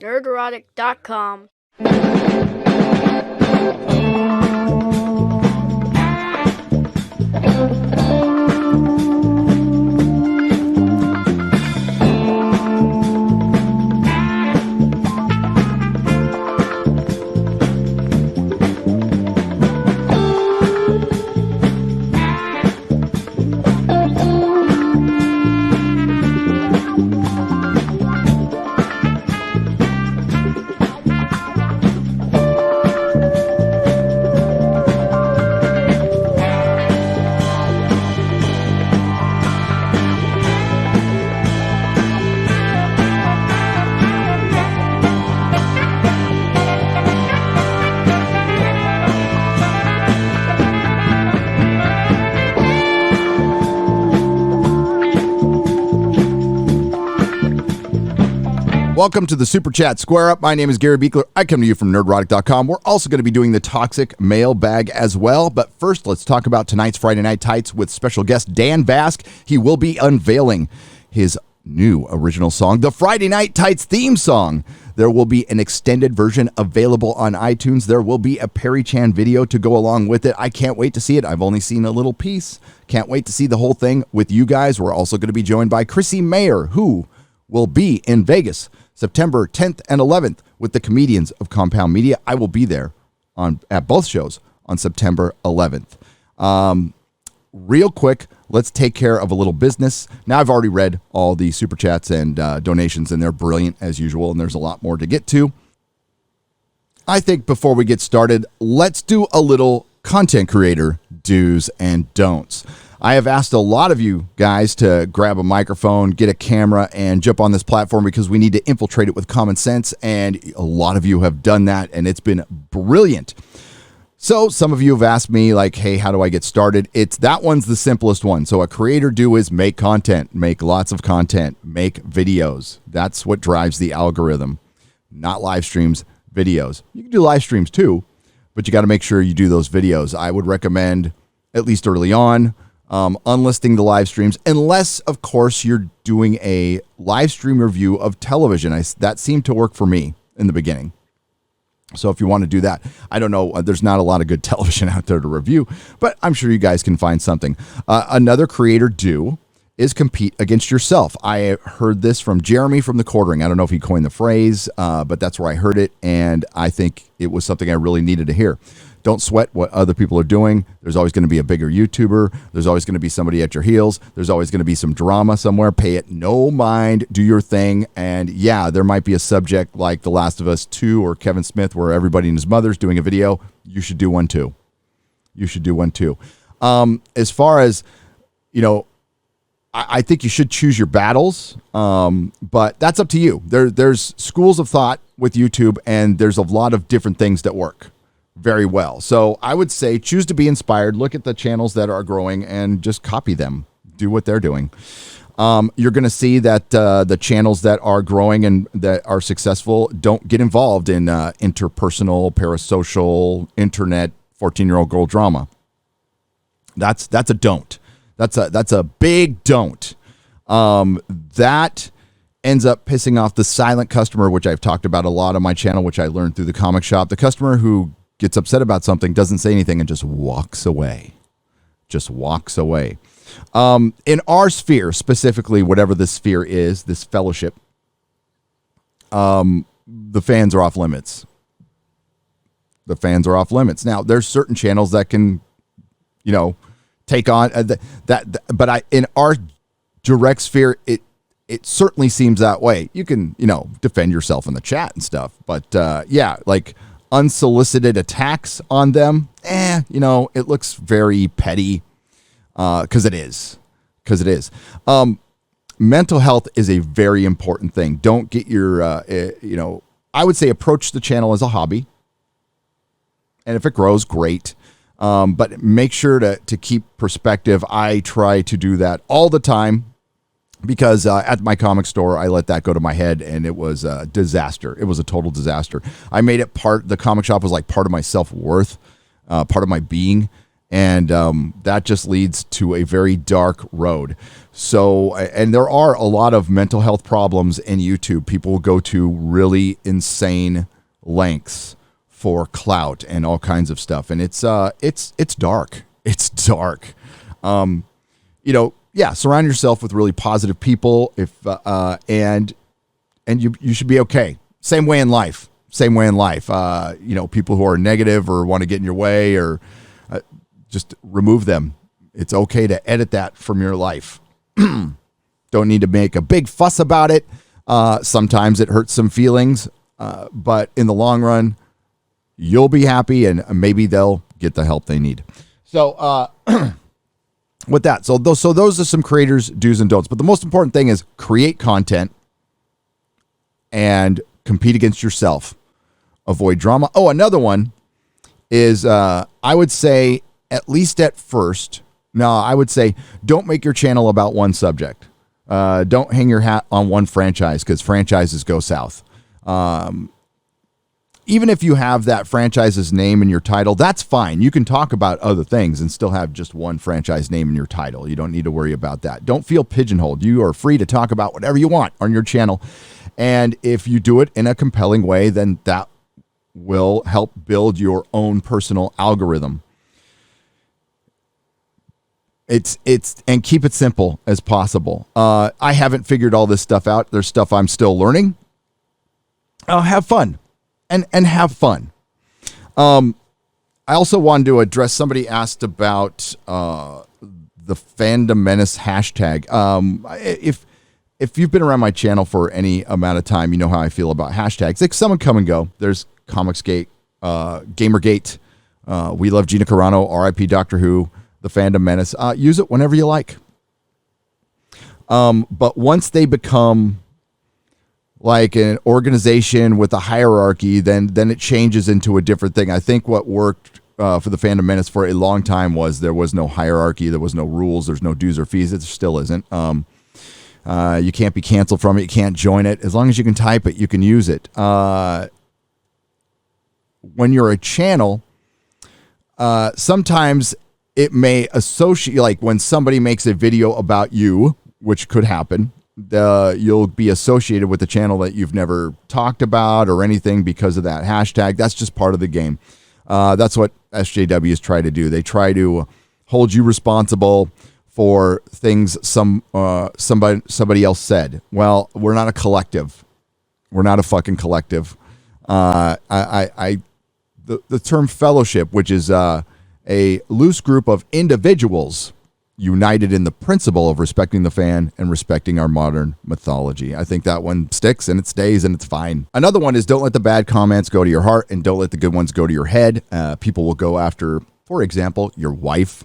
Nerdrotic.com. Welcome to the Super Chat Square Up. My name is Gary Beekler. I come to you from Nerdrotic.com. We're also going to be doing the Toxic Mailbag as well. But first, let's talk about tonight's Friday Night Tights with special guest Dan Bask. He will be unveiling his new original song, the Friday Night Tights theme song. There will be an extended version available on iTunes. There will be a Perry Chan video to go along with it. I can't wait to see it. I've only seen a little piece. Can't wait to see the whole thing with you guys. We're also going to be joined by Chrissy Mayer, who will be in Vegas September 10th and 11th with the comedians of Compound Media. I will be there at both shows on September 11th. Real quick, let's take care of a little business. Now, I've already read all the super chats and donations, and they're brilliant as usual, and there's a lot more to get to. I think before we get started, let's do a little content creator do's and don'ts. I have asked a lot of you guys to grab a microphone, get a camera, and jump on this platform because we need to infiltrate it with common sense, and a lot of you have done that, and it's been brilliant. So some of you have asked me, like, hey, how do I get started? That one's the simplest one. So a creator do is make content, make lots of content, make videos. That's what drives the algorithm, not live streams, videos. You can do live streams too, but you got to make sure you do those videos. I would recommend, at least early on, unlisting the live streams, unless, of course, you're doing a live stream review of television. That seemed to work for me in the beginning. So if you want to do that, I don't know, there's not a lot of good television out there to review, but I'm sure you guys can find something. Another creator do is compete against yourself. I heard this from Jeremy from The Quartering. I don't know if he coined the phrase, but that's where I heard it, and I think it was something I really needed to hear. Don't sweat what other people are doing. There's always going to be a bigger YouTuber. There's always going to be somebody at your heels. There's always going to be some drama somewhere. Pay it no mind. Do your thing. And yeah, there might be a subject like The Last of Us 2 or Kevin Smith where everybody and his mother's doing a video. You should do one too. You should do one too. As far as, I think you should choose your battles, but that's up to you. There's schools of thought with YouTube, and there's a lot of different things that work very well. So I would say choose to be inspired. Look at the channels that are growing and just copy them. Do what they're doing. You're going to see that the channels that are growing and that are successful don't get involved in interpersonal, parasocial, internet, 14-year-old girl drama. That's a don't. That's a big don't. That ends up pissing off the silent customer, which I've talked about a lot on my channel, which I learned through the comic shop. The customer who gets upset about something, doesn't say anything, and just walks away. In our sphere, specifically, whatever this sphere is, this fellowship, the fans are off limits. Now, there's certain channels that can, take on but in our direct sphere, it certainly seems that way. You can, defend yourself in the chat and stuff, but like unsolicited attacks on them, it looks very petty, because it is. Mental health is a very important thing. Don't get your, I would say approach the channel as a hobby, and if it grows, great. But make sure to keep perspective. I try to do that all the time. Because at my comic store, I let that go to my head, and it was a disaster. It was a total disaster. I made it the comic shop was like part of my self-worth, part of my being, And that just leads to a very dark road. So, and there are a lot of mental health problems in YouTube. People will go to really insane lengths for clout and all kinds of stuff. And it's dark. It's dark. Surround yourself with really positive people and you should be okay. Same way in life. People who are negative or want to get in your way or just remove them. It's okay to edit that from your life. Don't need to make a big fuss about it. Sometimes it hurts some feelings, but in the long run, you'll be happy and maybe they'll get the help they need. So with that, so those are some creators' do's and don'ts. But the most important thing is create content and compete against yourself. Avoid drama. Oh, another one is I would say, at least at first, I would say don't make your channel about one subject. Don't hang your hat on one franchise because franchises go south. Even if you have that franchise's name in your title, that's fine. You can talk about other things and still have just one franchise name in your title. You don't need to worry about that. Don't feel pigeonholed. You are free to talk about whatever you want on your channel. And if you do it in a compelling way, then that will help build your own personal algorithm. And keep it simple as possible. I haven't figured all this stuff out. There's stuff I'm still learning. Have fun and have fun. I also wanted to address, somebody asked about the Fandom menace hashtag. If you've been around my channel for any amount of time, you know how I feel about hashtags. Like, some come and go. There's Comicsgate, Gamergate, We Love Gina Carano, R.I.P. Doctor Who, the Fandom menace. Use it whenever you like. But once they become like an organization with a hierarchy, then it changes into a different thing. I think what worked for the Fandom menace for a long time was there was no hierarchy, there was no rules, there's no dues or fees. It still isn't. You can't be canceled from it. You can't join it. As long as you can type it, you can use it. When you're a channel, sometimes it may associate, like when somebody makes a video about you, which could happen, you'll be associated with the channel that you've never talked about or anything because of that hashtag. That's just part of the game. That's what SJWs try to do. They try to hold you responsible for things somebody else said. Well, we're not a collective. We're not a fucking collective. The term fellowship, which is a loose group of individuals united in the principle of respecting the fan and respecting our modern mythology. I think that one sticks and it stays and it's fine. Another one is don't let the bad comments go to your heart and don't let the good ones go to your head. People will go after, for example, your wife.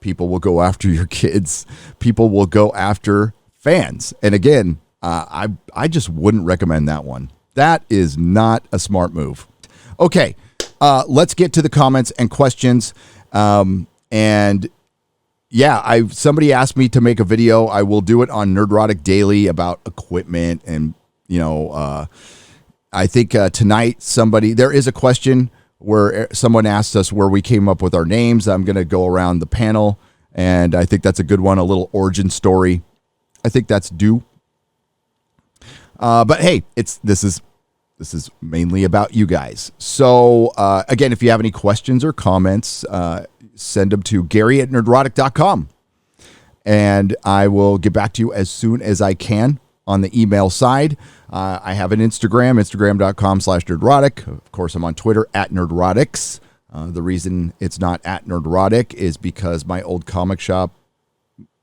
People will go after your kids. People will go after fans. And again, I just wouldn't recommend that one. That is not a smart move. Okay, let's get to the comments and questions. Somebody asked me to make a video. I will do it on Nerdrotic Daily about equipment. And, I think tonight there is a question where someone asked us where we came up with our names. I'm going to go around the panel, and I think that's a good one, a little origin story. I think that's due. But hey, this is mainly about you guys. So again, if you have any questions or comments, send them to Gary@nerdrotic.com, and I will get back to you as soon as I can on the email side. I have an Instagram, instagram.com/nerdrotic. Of course, I'm on Twitter @nerdrotics. The reason it's not @nerdrotic is because my old comic shop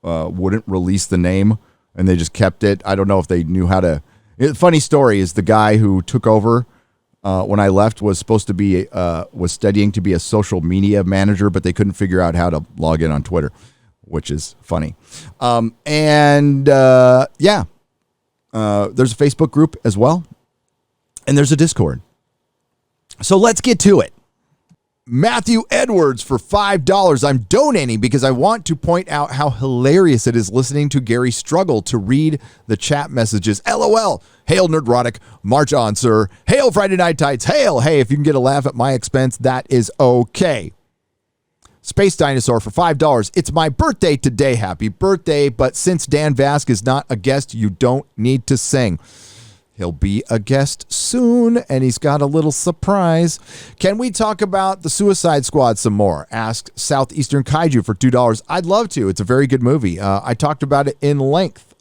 wouldn't release the name, and they just kept it. I don't know if they knew how to. Funny story is the guy who took over when I left was supposed to be was studying to be a social media manager, but they couldn't figure out how to log in on Twitter, which is funny. There's a Facebook group as well, and there's a Discord. So let's get to it. Matthew Edwards for $5. I'm donating because I want to point out how hilarious it is listening to Gary struggle to read the chat messages. LOL. Hail Nerdrotic. March on, sir. Hail Friday Night Tights. Hail. Hey, if you can get a laugh at my expense, that is okay. Space Dinosaur for $5. It's my birthday today. Happy birthday. But since Dan Vask is not a guest, you don't need to sing. He'll be a guest soon, and he's got a little surprise. Can we talk about the Suicide Squad some more? Asked Southeastern Kaiju for $2. I'd love to. It's a very good movie. I talked about it in length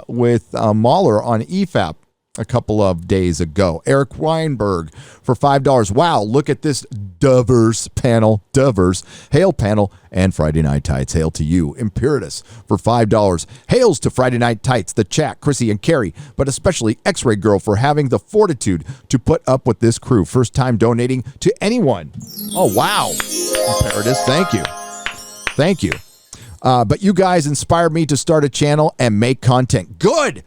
with Mahler on EFAP a couple of days ago. Eric Weinberg for $5. Wow, look at this diverse panel. Diverse. Hail panel and Friday Night Tights. Hail to you. Imperatus for $5. Hails to Friday Night Tights, the chat, Chrissy and Carrie, but especially X-Ray Girl for having the fortitude to put up with this crew. First time donating to anyone. Oh, wow. Imperatus, thank you. Thank you. But you guys inspired me to start a channel and make content. Good.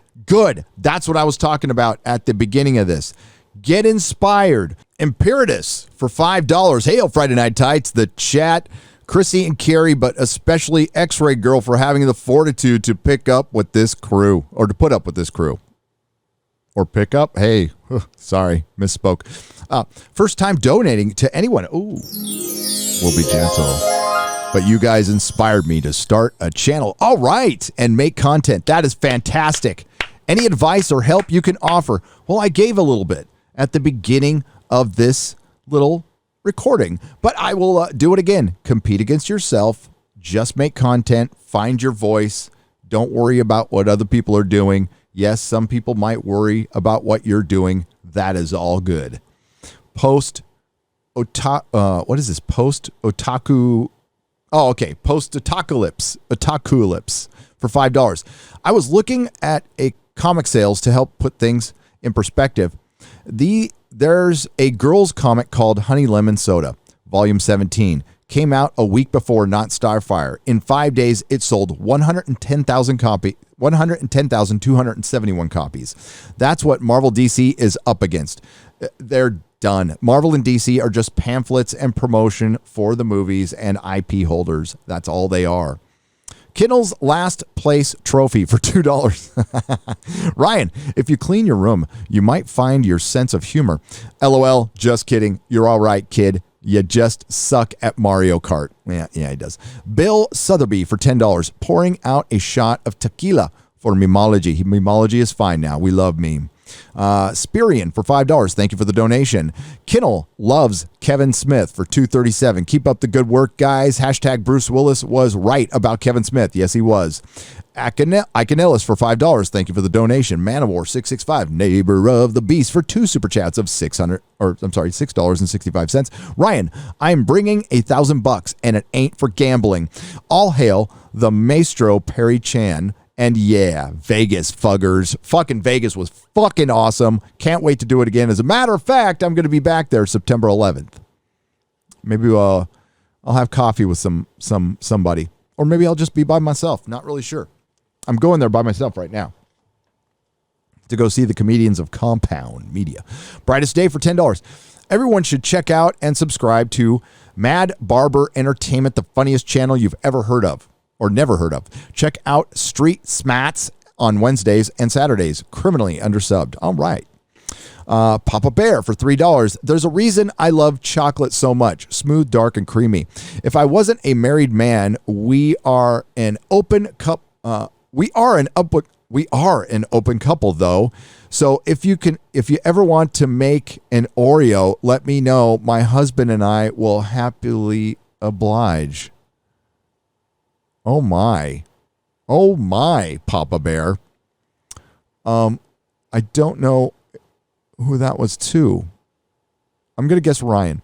That's what I was talking about at the beginning of this. Get inspired. Imperatus for $5. Hail Friday Night Tights, the chat, Chrissy and Carrie, but especially X-Ray Girl for having the fortitude to pick up with this crew, or to put up with this crew. Or pick up? Hey, sorry, misspoke. First time donating to anyone. Ooh, we'll be gentle. But you guys inspired me to start a channel. All right, and make content. That is fantastic. Any advice or help you can offer? Well, I gave a little bit at the beginning of this little recording, but I will do it again. Compete against yourself. Just make content. Find your voice. Don't worry about what other people are doing. Yes, some people might worry about what you're doing. That is all good. Post otaku. Oh, okay. Post otakulips for $5. I was looking at a comic sales to help put things in perspective. There's a girls comic called Honey Lemon Soda, Volume 17. Came out a week before Not Starfire. In 5 days, it sold 110,271 copies. That's what Marvel DC is up against. They're done. Marvel and DC are just pamphlets and promotion for the movies and IP holders. That's all they are. Kindle's last place trophy for $2. Ryan, if you clean your room, you might find your sense of humor. LOL, just kidding. You're all right, kid. You just suck at Mario Kart. Yeah, he does. Bill Sotheby for $10, pouring out a shot of tequila for Memology. Memology is fine now. We love meme. Spirian for $5. Thank you for the donation. Kinnell loves Kevin Smith for $2.37. Keep up the good work, guys. Hashtag Bruce Willis was right about Kevin Smith. Yes, he was. Iconellis for $5. Thank you for the donation. Manowar 665. Neighbor of the Beast for 2 super chats of $6.65. Ryan, I'm bringing $1,000 and it ain't for gambling. All hail the Maestro Perry Chan. And yeah, Vegas fuggers. Fucking Vegas was fucking awesome. Can't wait to do it again. As a matter of fact, I'm going to be back there September 11th. Maybe I'll have coffee with somebody. Or maybe I'll just be by myself. Not really sure. I'm going there by myself right now to go see the comedians of Compound Media. Brightest Day for $10. Everyone should check out and subscribe to Mad Barber Entertainment, the funniest channel you've ever heard of. Or never heard of. Check out Street Smats on Wednesdays and Saturdays. Criminally undersubbed. All right. Papa Bear for $3. There's a reason I love chocolate so much. Smooth, dark, and creamy. If I wasn't a married man, we are an open couple. We are an open couple, though. So if you ever want to make an Oreo, let me know. My husband and I will happily oblige. Oh my, Papa Bear. I don't know who that was to. I'm going to guess Ryan.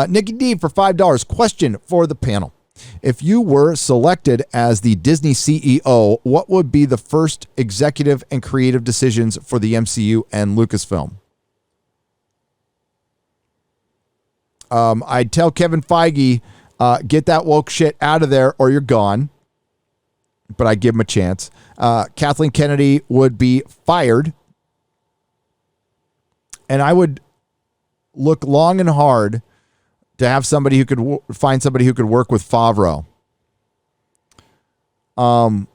Nikki D for $5. Question for the panel. If you were selected as the Disney CEO, what would be the first executive and creative decisions for the MCU and Lucasfilm? I'd tell Kevin Feige, get that woke shit out of there or you're gone. But I give him a chance. Kathleen Kennedy would be fired. And I would look long and hard to have somebody who could find somebody who could work with Favreau. I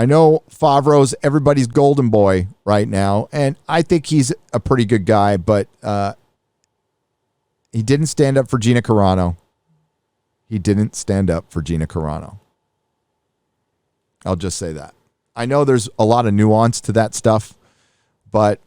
know Favreau's everybody's golden boy right now, and I think he's a pretty good guy, but he didn't stand up for Gina Carano. he didn't stand up for Gina Carano. I'll just say that. I know there's a lot of nuance to that stuff, but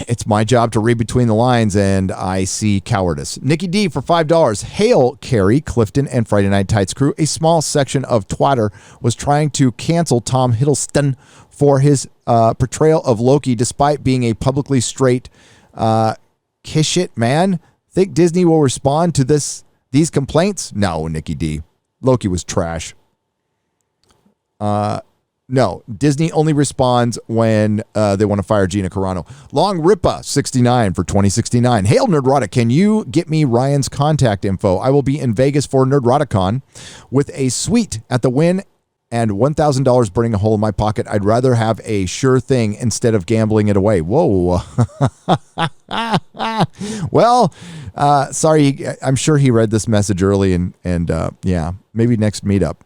it's my job to read between the lines, and I see cowardice. Nikki D for $5. Hail, Carrie, Clifton, and Friday Night Tights crew. A small section of Twitter was trying to cancel Tom Hiddleston for his portrayal of Loki, despite being a publicly straight kiss it man. Think Disney will respond to these complaints? No, Nikki D. Loki was trash. No, Disney only responds when they want to fire Gina Carano. Long Ripa, 69 for 2069. Hail, Nerdrotic. Can you get me Ryan's contact info? I will be in Vegas for Nerdroticon with a suite at the Wynn and $1,000 burning a hole in my pocket. I'd rather have a sure thing instead of gambling it away. Whoa. Well, sorry. I'm sure he read this message early and yeah, maybe next meetup.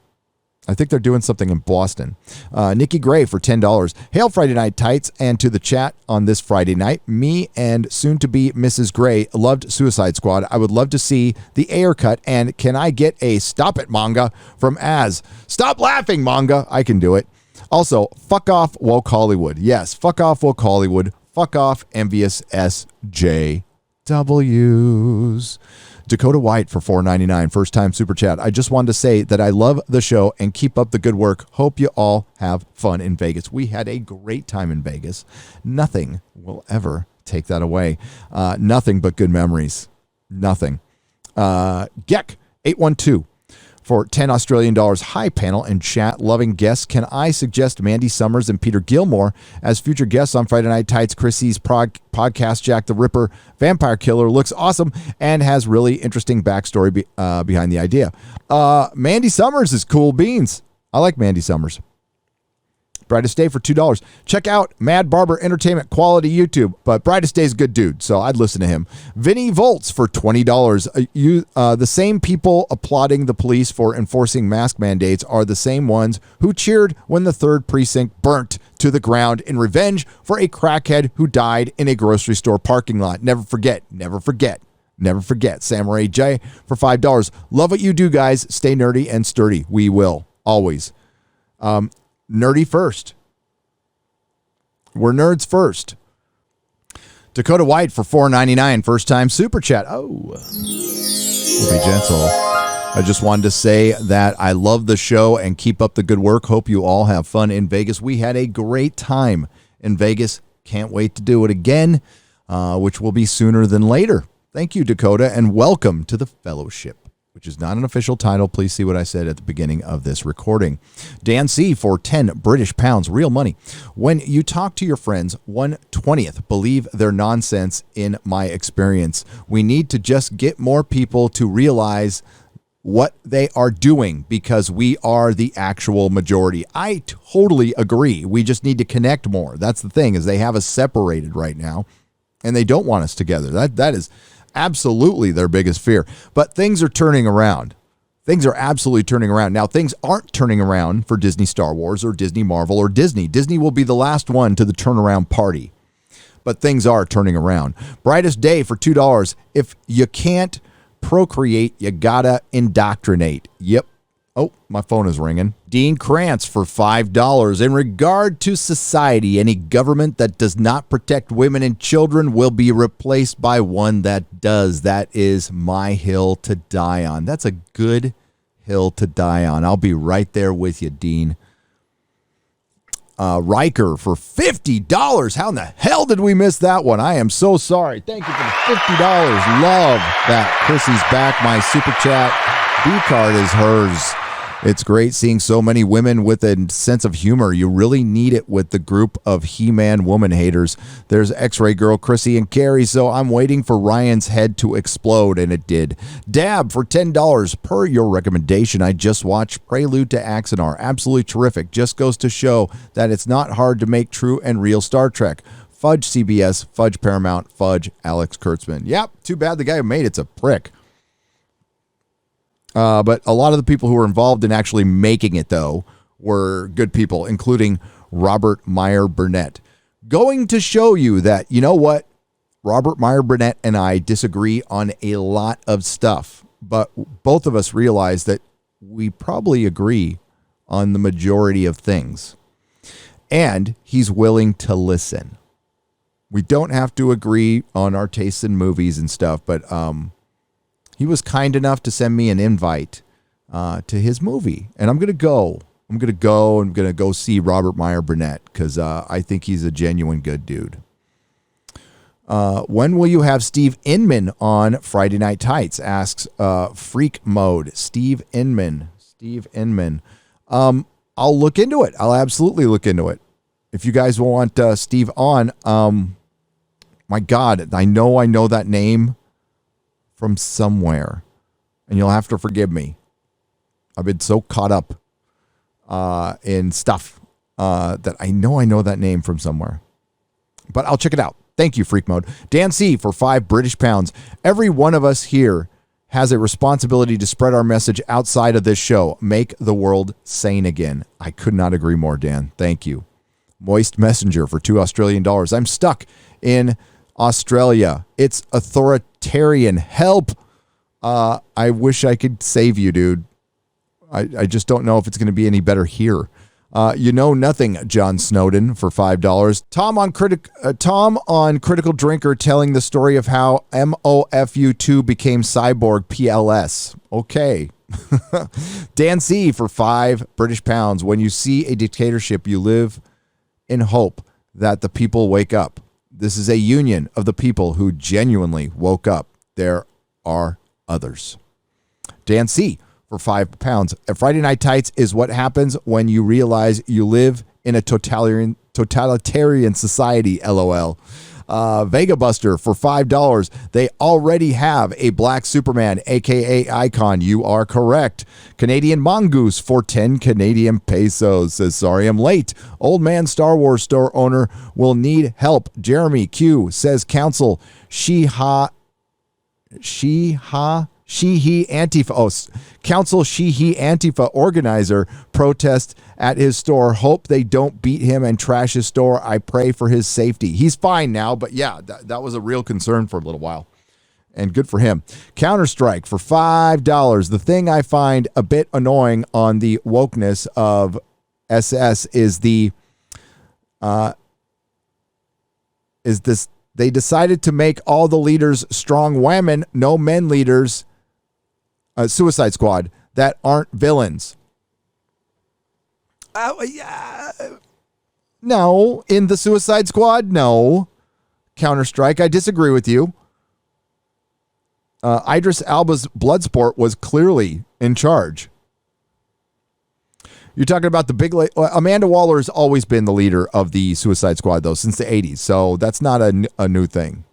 I think they're doing something in Boston. Nikki Gray for $10. Hail, Friday Night Tights, and to the chat on this Friday night. Me and soon-to-be Mrs. Gray loved Suicide Squad. I would love to see the Ayer cut, and can I get a Stop It manga from Az? Stop laughing, manga. I can do it. Also, fuck off woke Hollywood. Yes, fuck off woke Hollywood. Fuck off envious SJWs. Dakota White for $4.99, first time super chat. I just wanted to say that I love the show and keep up the good work. Hope you all have fun in Vegas. We had a great time in Vegas. Nothing will ever take that away. Nothing but good memories. Nothing. Geck 812 for $10 Australian. Hi, panel and chat. Loving guests. Can I suggest Mandy Summers and Peter Gilmore as future guests on Friday Night Tights? Chrissy's podcast, Jack the Ripper, Vampire Killer, looks awesome and has really interesting backstory behind the idea. Mandy Summers is cool beans. I like Mandy Summers. Brightest Day for $2. Check out Mad Barber Entertainment, quality YouTube, but Brightest Day's a good dude, so I'd listen to him. Vinny Volts for $20. The same people applauding the police for enforcing mask mandates are the same ones who cheered when the 3rd precinct burnt to the ground in revenge for a crackhead who died in a grocery store parking lot. Never forget, never forget. Never forget. Samurai J for $5. Love what you do, guys. Stay nerdy and sturdy. We will. Always. Nerdy first. We're nerds first. Dakota White for $4.99, first time super chat. Oh, be gentle. I just wanted to say that I love the show and keep up the good work. Hope you all have fun in Vegas. We had a great time in Vegas. Can't wait to do it again, which will be sooner than later. Thank you, Dakota, and welcome to the fellowship, which is not an official title. Please see what I said at the beginning of this recording. Dan C. for 10 British pounds, real money. When you talk to your friends, 1/20th believe their nonsense in my experience. We need to just get more people to realize what they are doing because we are the actual majority. I totally agree. We just need to connect more. That's the thing, is they have us separated right now and they don't want us together. That is absolutely their biggest fear. But things are turning around. Things are absolutely turning around. Now, things aren't turning around for Disney Star Wars or Disney Marvel or Disney. Disney will be the last one to the turnaround party. But things are turning around. Brightest Day for $2. If you can't procreate, you gotta indoctrinate. Yep. Oh, my phone is ringing. Dean Krantz for $5. In regard to society, any government that does not protect women and children will be replaced by one that does. That is my hill to die on. That's a good hill to die on. I'll be right there with you, Dean. Riker for $50. How in the hell did we miss that one? I am so sorry. Thank you for the $50. Love that. Chrissy's back. My super chat B card is hers. It's great seeing so many women with a sense of humor. You really need it with the group of He-Man woman haters. There's X-Ray Girl, Chrissy, and Carrie, so I'm waiting for Ryan's head to explode, and it did. Dab for $10. Per your recommendation, I just watched Prelude to Axanar. Absolutely terrific. Just goes to show that it's not hard to make true and real Star Trek. Fudge CBS, fudge Paramount, fudge Alex Kurtzman. Yep, too bad the guy who made it's a prick. But a lot of the people who were involved in actually making it, though, were good people, including Robert Meyer Burnett. Going to show you that, you know what? Robert Meyer Burnett and I disagree on a lot of stuff, but both of us realize that we probably agree on the majority of things. And he's willing to listen. We don't have to agree on our tastes in movies and stuff, but he was kind enough to send me an invite to his movie. And I'm going to go. I'm going to go see Robert Meyer Burnett because I think he's a genuine good dude. When will you have Steve Inman on Friday Night Tights? Asks Freak Mode. Steve Inman. I'll look into it. I'll absolutely look into it. If you guys want Steve on, my God, I know that name from somewhere, and you'll have to forgive me. I've been so caught up in stuff that I know that name from somewhere, but I'll check it out. Thank you, Freak Mode. Dan C. for £5 British. Every one of us here has a responsibility to spread our message outside of this show. Make the world sane again. I could not agree more, Dan. Thank you. Moist Messenger for $2 Australian. I'm stuck in Australia. It's authoritarian. Help. I wish I could save you, dude. I just don't know if it's going to be any better here. You know nothing, John Snowden for $5. Tom on Critical Drinker telling the story of how MOFU2 became Cyborg PLS. Okay. Dan C for £5 British. When you see a dictatorship, you live in hope that the people wake up. This is a union of the people who genuinely woke up. There are others. Dan C for £5. Friday Night Tights is what happens when you realize you live in a totalitarian society. LOL. Vega Buster for $5. They already have a black Superman, aka Icon. You are correct. Canadian Mongoose for 10 Canadian pesos says, sorry I'm late. Old man Star Wars store owner will need help. Jeremy Q says, council he Antifa. Council he Antifa organizer protest at his store. Hope they don't beat him and trash his store. I pray for his safety. He's fine now, but yeah, that was a real concern for a little while. And good for him. Counter-Strike for $5. The thing I find a bit annoying on the wokeness of SS is this. They decided to make all the leaders strong women, no men leaders. Suicide Squad that aren't villains. No, in the Suicide Squad, no. Counter-Strike, I disagree with you. Idris Elba's Bloodsport was clearly in charge. You're talking about the big... Amanda Waller has always been the leader of the Suicide Squad, though, since the 80s, so that's not a new thing.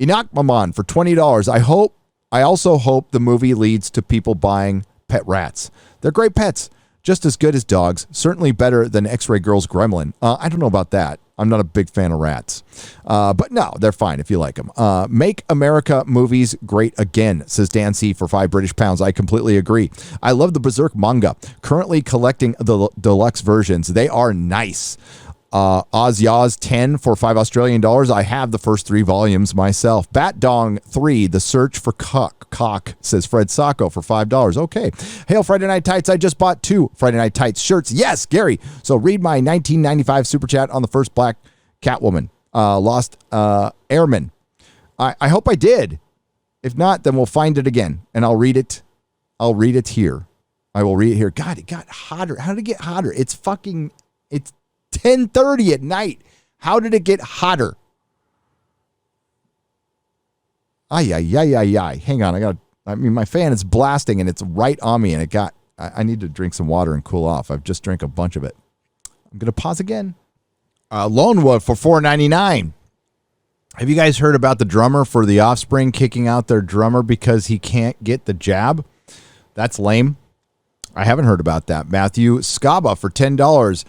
Enoch Maman for $20. I also hope the movie leads to people buying pet rats. They're great pets, just as good as dogs, certainly better than X-Ray Girl's Gremlin. I don't know about that. I'm not a big fan of rats. But no, they're fine if you like them. Make America movies great again, says Dan C for £5 British. I completely agree. I love the Berserk manga. Currently collecting the deluxe versions. They are nice. Oz Yaz 10 for $5 Australian. I have the first 3 volumes myself. Bat Dong 3, The Search for Cock, says Fred Sacco for $5. Okay. Hail Friday Night Tights. I just bought 2 Friday Night Tights shirts. Yes, Gary. So read my 1995 super chat on the first black Catwoman. Lost Airman. I hope I did. If not, then we'll find it again and I'll read it. I'll read it here. I will read it here. God, it got hotter. How did it get hotter? It's 10:30 at night. How did it get hotter? Ay. Hang on. My fan is blasting and it's right on me and I need to drink some water and cool off. I've just drank a bunch of it. I'm going to pause again. Lone Wolf for $4.99. Have you guys heard about the drummer for The Offspring kicking out their drummer because he can't get the jab? That's lame. I haven't heard about that. Matthew Scaba for $10.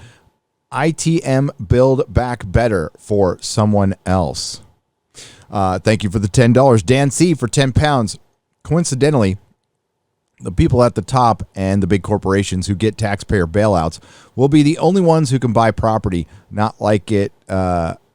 ITM build back better for someone else. Thank you for the $10. Dan C for £10. Coincidentally, the people at the top and the big corporations who get taxpayer bailouts will be the only ones who can buy property, not like it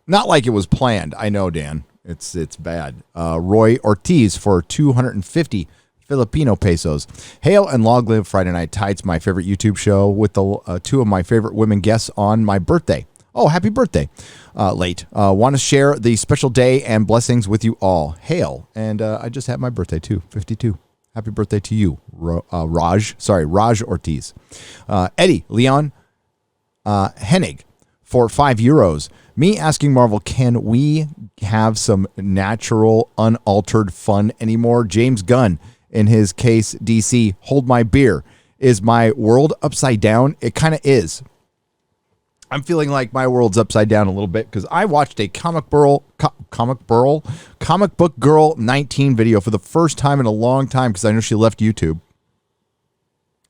Not like it was planned. I know, Dan. It's bad. Roy Ortiz for 250 Filipino pesos. Hail and long live Friday Night Tights, my favorite YouTube show with the two of my favorite women guests on my birthday. Oh, happy birthday. Late. Want to share the special day and blessings with you all. Hail. And I just had my birthday too, 52. Happy birthday to you, Raj Ortiz. Eddie Leon Hennig for €5. Me asking Marvel, can we have some natural, unaltered fun anymore? James Gunn, in his case, DC, hold my beer. Is my world upside down? It kind of is. I'm feeling like my world's upside down a little bit because I watched a Comic Book Girl 19 video for the first time in a long time because I know she left YouTube.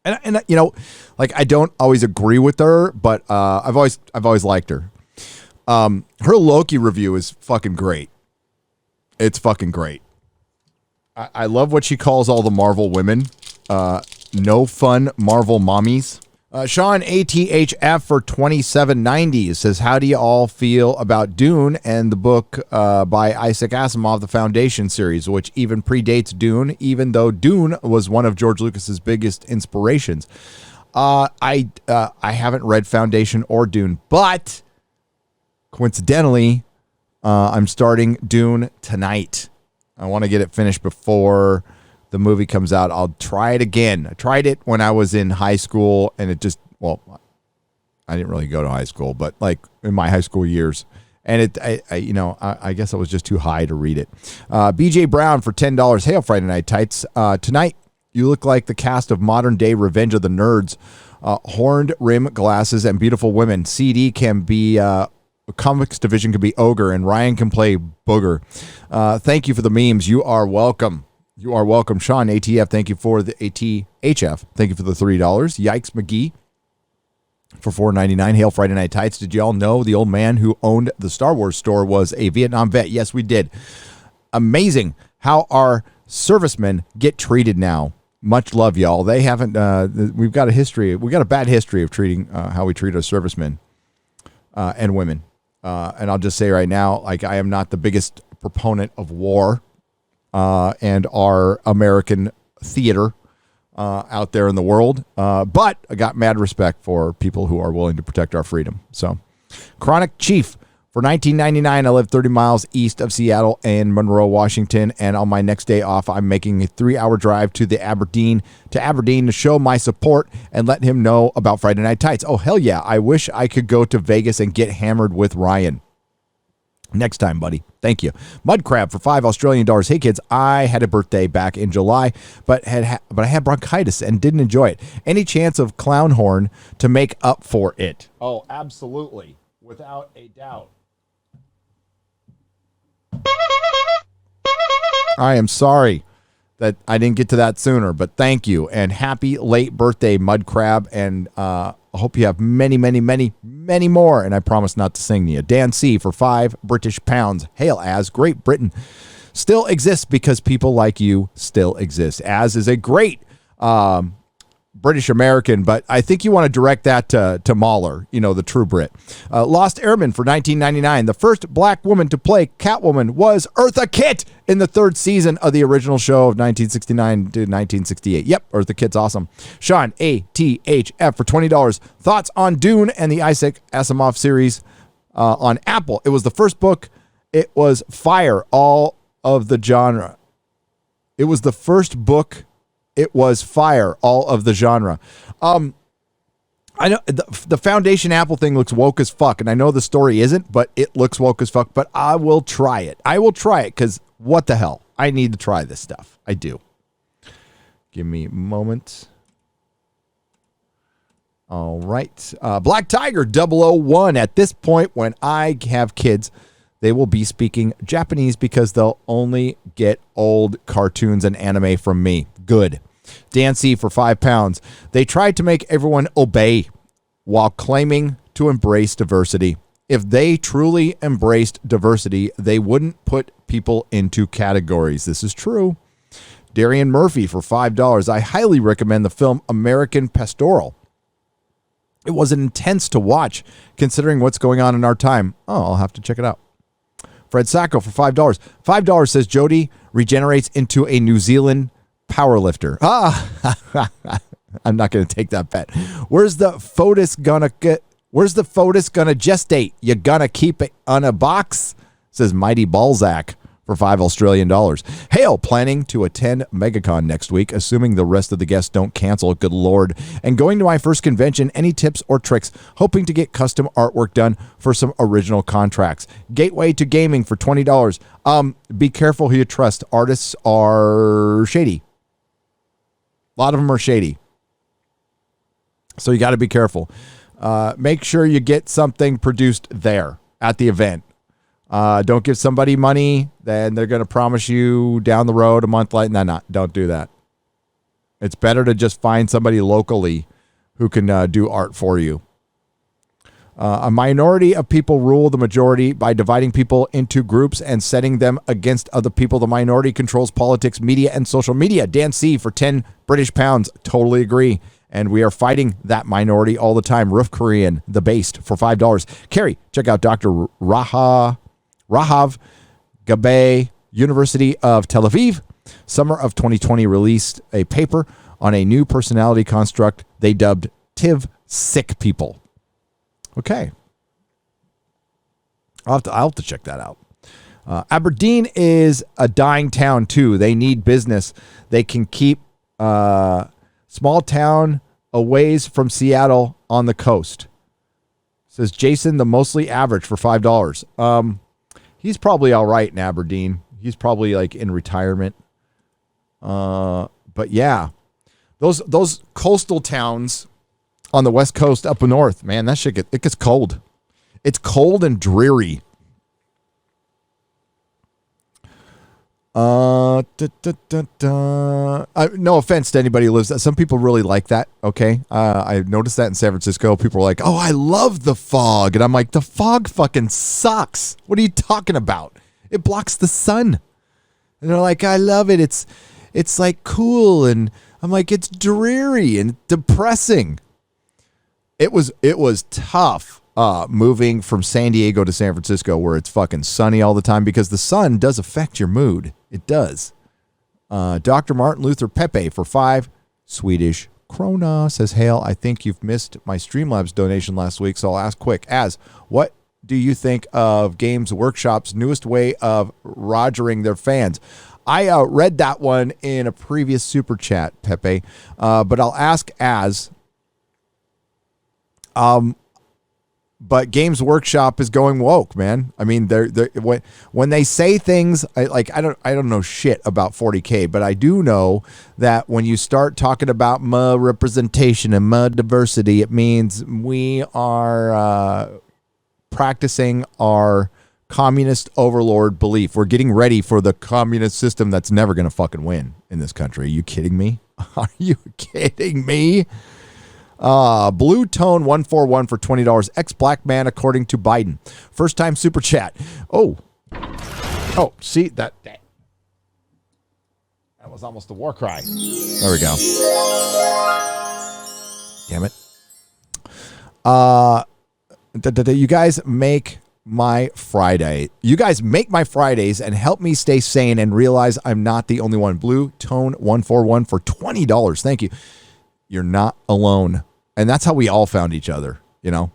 And you know, like I don't always agree with her, but I've always liked her. Her Loki review is fucking great. It's fucking great. I love what she calls all the Marvel women. No fun Marvel mommies. Sean ATHF for $27.90 says, how do you all feel about Dune and the book by Isaac Asimov, the Foundation series, which even predates Dune, even though Dune was one of George Lucas's biggest inspirations? I haven't read Foundation or Dune, but coincidentally, I'm starting Dune tonight. I want to get it finished before the movie comes out. I'll try it again. I tried it when I was in high school, and it just, well, I didn't really go to high school, but like in my high school years, and I guess I was just too high to read it. BJ Brown for $10. Hail Friday Night Tights. Tonight, you look like the cast of modern day Revenge of the Nerds. Horned rim glasses and beautiful women. CD can be comics division can be ogre, and Ryan can play booger. Thank you for the memes. You are welcome. You are welcome. Sean ATF, thank you for the ATHF. Thank you for the $3. Yikes McGee for $4.99. Hail Friday Night Tights. Did you all know the old man who owned the Star Wars store was a Vietnam vet? Yes, we did. Amazing how our servicemen get treated now. Much love, y'all. They haven't, we've got a history. We've got a bad history of treating how we treat our servicemen and women. And I'll just say right now, like, I am not the biggest proponent of war and our American theater out there in the world. But I got mad respect for people who are willing to protect our freedom. So, Chronic Chief for $19.99. I live 30 miles east of Seattle in Monroe, Washington. And on my next day off, I'm making a 3-hour drive to Aberdeen to show my support and let him know about Friday Night Tights. Oh, hell yeah. I wish I could go to Vegas and get hammered with Ryan. Next time, buddy. Thank you. Mudcrab for $5 Australian. Hey, kids, I had a birthday back in July, but I had bronchitis and didn't enjoy it. Any chance of Clownhorn to make up for it? Oh, absolutely. Without a doubt. I am sorry that I didn't get to that sooner, but thank you. And happy late birthday, Mudcrab. And I hope you have many, many, many, many more. And I promise not to sing to you. Dan C. for £5 Hail as Great Britain still exists because people like you still exist. As is a great British American, but I think you want to direct that to Mahler, the true Brit. Lost Airman for $19.99. The first black woman to play Catwoman was Eartha Kitt in the 3rd season of the original show of 1969 to 1968. Yep, Eartha Kitt's awesome. Sean ATHF for $20. Thoughts on Dune and the Isaac Asimov series on Apple. It was the first book. It was fire, all of the genre. It was the first book. It was fire, all of the genre. I know the Foundation Apple thing looks woke as fuck, and I know the story isn't, but it looks woke as fuck. But I will try it. I will try it because what the hell? I need to try this stuff. I do. Give me a moment. All right. Black Tiger 001. At this point, when I have kids, they will be speaking Japanese because they'll only get old cartoons and anime from me. Good. Dan C. for £5. They tried to make everyone obey while claiming to embrace diversity. If they truly embraced diversity, they wouldn't put people into categories. This is true. Darian Murphy for $5. I highly recommend the film American Pastoral. It was intense to watch considering what's going on in our time. Oh, I'll have to check it out. Fred Sacco for $5. $5 says Jody regenerates into a New Zealand powerlifter. I'm not going to take that bet. Where's the foetus gonna gestate? You gonna keep it on a box? Says Mighty Balzac for $5 Australian. Hale planning to attend MegaCon next week, assuming the rest of the guests don't cancel. Good Lord. And going to my first convention, any tips or tricks? Hoping to get custom artwork done for some original contracts. Gateway to gaming for $20. Be careful who you trust. Artists are shady. A lot of them are shady. So you got to be careful. Make sure you get something produced there at the event. Don't give somebody money, then they're going to promise you down the road a month later. No, don't do that. It's better to just find somebody locally who can do art for you. A minority of people rule the majority by dividing people into groups and setting them against other people. The minority controls politics, media, and social media. Dan C. for 10 British pounds. Totally agree. And we are fighting that minority all the time. Roof Korean, the Based, for $5. Carrie, check out Dr. Rahav Gabe, University of Tel Aviv. Summer of 2020 released a paper on a new personality construct they dubbed TIV Sick People. Okay. I'll have to check that out. Aberdeen is a dying town, too. They need business. They can keep small town a ways from Seattle on the coast. Says Jason, the mostly average, for $5. He's probably all right in Aberdeen. He's probably like in retirement. But yeah, those coastal towns on the West Coast up north, man, that shit it gets cold. It's cold and dreary. No offense to anybody who lives that. Some people really like that. Okay. I noticed that in San Francisco. People are like, oh, I love the fog. And I'm like, the fog fucking sucks. What are you talking about? It blocks the sun. And they're like, I love it. It's like cool. And I'm like, it's dreary and depressing. It was tough. Moving from San Diego to San Francisco, where it's fucking sunny all the time, because the sun does affect your mood. It does. Dr. Martin Luther Pepe for 5 Swedish krona says, Hale, I think you've missed my Streamlabs donation last week, so I'll ask quick. What do you think of Games Workshop's newest way of rogering their fans? I read that one in a previous super chat, Pepe, but I'll ask but Games Workshop is going woke, man. I mean, they're when they say things, I don't know shit about 40K, but I do know that when you start talking about representation and diversity, it means we are practicing our communist overlord belief. We're getting ready for the communist system that's never going to fucking win in this country. Are you kidding me? Are you kidding me? Blue Tone 141 for $20. Ex-black man, according to Biden. First time super chat. Oh, see that was almost a war cry. There we go. Damn it. You guys make my Friday. You guys make my Fridays and help me stay sane and realize I'm not the only one. Blue Tone 141 for $20. Thank you. You're not alone. And that's how we all found each other, you know.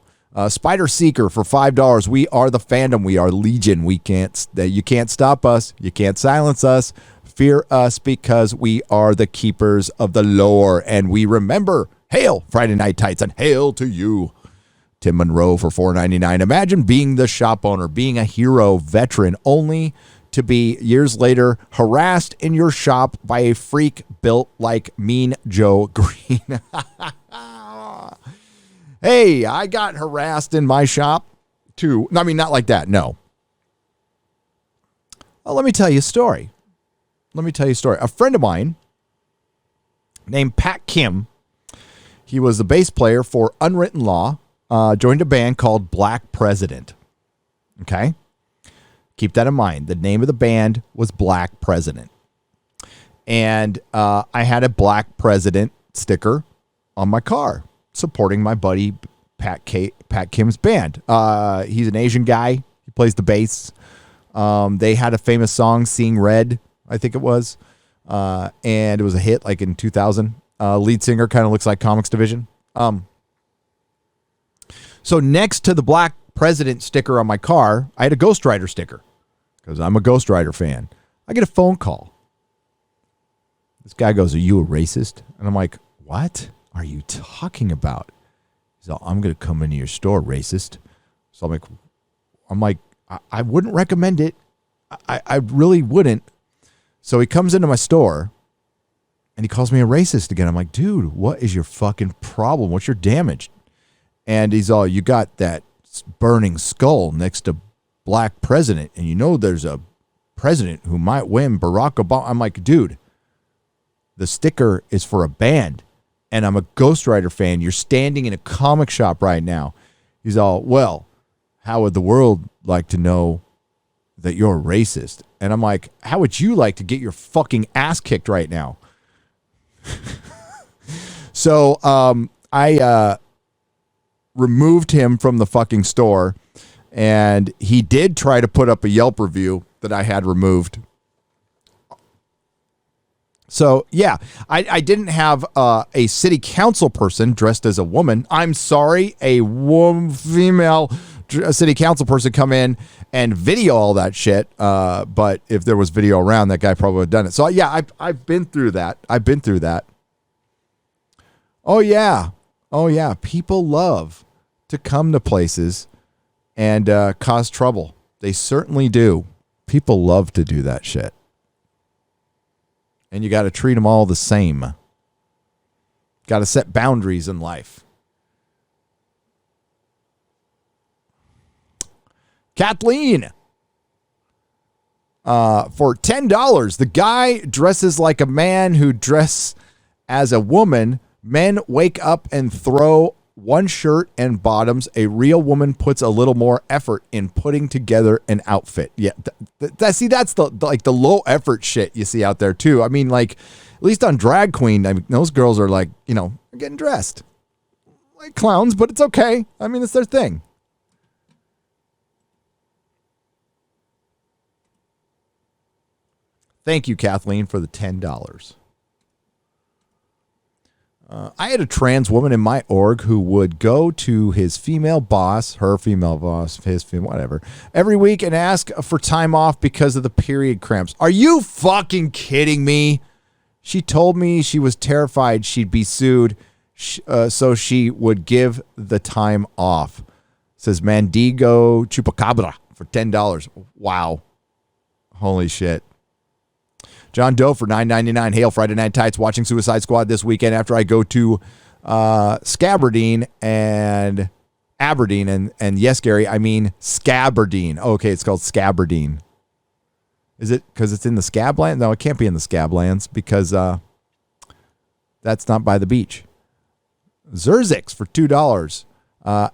Spider Seeker for $5. We are the fandom. We are Legion. You can't stop us. You can't silence us. Fear us, because we are the keepers of the lore. And we remember. Hail, Friday Night Tights, and hail to you. Tim Monroe for $4.99. Imagine being the shop owner, being a hero veteran, only to be years later harassed in your shop by a freak built like Mean Joe Green. Hey, I got harassed in my shop too. I mean, not like that. No. Well, let me tell you a story. A friend of mine named Pat Kim, he was the bass player for Unwritten Law, joined a band called Black President. Okay? Keep that in mind. The name of the band was Black President. And I had a Black President sticker on my car supporting my buddy Pat Kim's band. He's an Asian guy. He plays the bass. They had a famous song, Seeing Red, I think it was. And it was a hit like in 2000. Lead singer kind of looks like Comics Division. So next to the black president sticker on my car, I had a Ghost Rider sticker because I'm a Ghost Rider fan. I get a phone call. This guy goes, "Are you a racist?" And I'm like, "What are you talking about?" He's like, "I'm going to come into your store, racist." So I'm like, I wouldn't recommend it. I really wouldn't. So he comes into my store and he calls me a racist again. I'm like, "Dude, what is your fucking problem? What's your damage?" And he's all, "You got that burning skull next to black president. And you know there's a president who might win, Barack Obama." I'm like, "Dude, the sticker is for a band. And I'm a Ghost Rider fan. You're standing in a comic shop right now." He's all, "Well, how would the world like to know that you're a racist?" And I'm like, "How would you like to get your fucking ass kicked right now?" So I removed him from the fucking store, and he did try to put up a Yelp review that I had removed. So, yeah, I didn't have a city council person dressed as a woman. I'm sorry, a female city council person come in and video all that shit. But if there was video around, that guy probably would have done it. So, yeah, I've been through that. Oh, yeah. People love to come to places and cause trouble. They certainly do. People love to do that shit. And you got to treat them all the same. Got to set boundaries in life. Kathleen. For $10, the guy dresses like a man who dresses as a woman. Men wake up and throw one shirt and bottoms. A real woman puts a little more effort in putting together an outfit. Yeah, that's the low effort shit you see out there too. I mean, like, at least on Drag Queen, I mean, those girls are like, getting dressed like clowns, but it's okay. I mean, it's their thing. Thank you, Kathleen, for the $10. I had a trans woman in my org who would go to his female boss, her female boss, his female, whatever, every week and ask for time off because of the period cramps. Are you fucking kidding me? She told me she was terrified she'd be sued, so she would give the time off. Says Mandigo Chupacabra for $10. Wow. Holy shit. John Doe for $9.99. Hail Friday Night Tights. Watching Suicide Squad this weekend after I go to Aberdeen and yes, Gary, I mean Scaberdine. Okay, it's called Scaberdine. Is it because it's in the Scablands? No, it can't be in the Scablands because that's not by the beach. Zerzix for $2.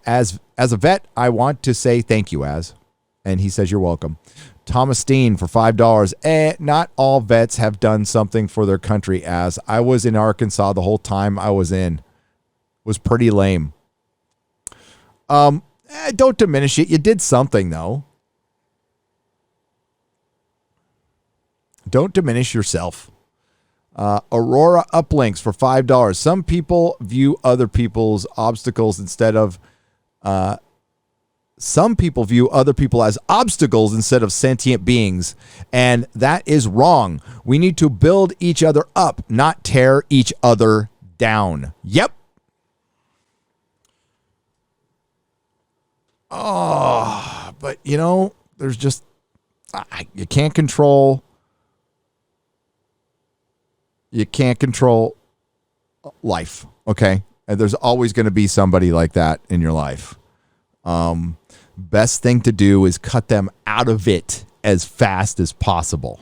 As a vet, I want to say thank you, and he says you're welcome. Thomas Steen for $5. Not all vets have done something for their country. As I was in Arkansas the whole time I was in. Was pretty lame. Don't diminish it. You did something, though. Don't diminish yourself. Aurora Uplinks for $5. Some people view other people's obstacles instead of... Some people view other people as obstacles instead of sentient beings, and that is wrong. We need to build each other up, not tear each other down. Yep. Oh, but there's just you can't control life, okay? And there's always going to be somebody like that in your life. Best thing to do is cut them out of it as fast as possible.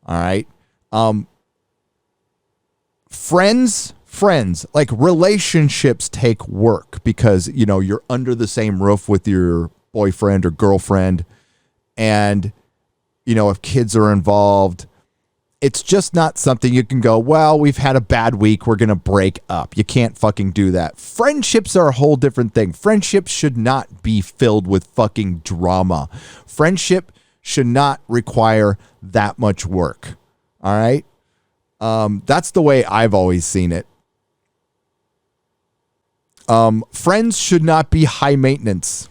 All right. Friends, like relationships take work because, you're under the same roof with your boyfriend or girlfriend. And, if kids are involved, it's just not something you can go, well, we've had a bad week, we're going to break up. You can't fucking do that. Friendships are a whole different thing. Friendships should not be filled with fucking drama. Friendship should not require that much work. All right? That's the way I've always seen it. Friends should not be high maintenance.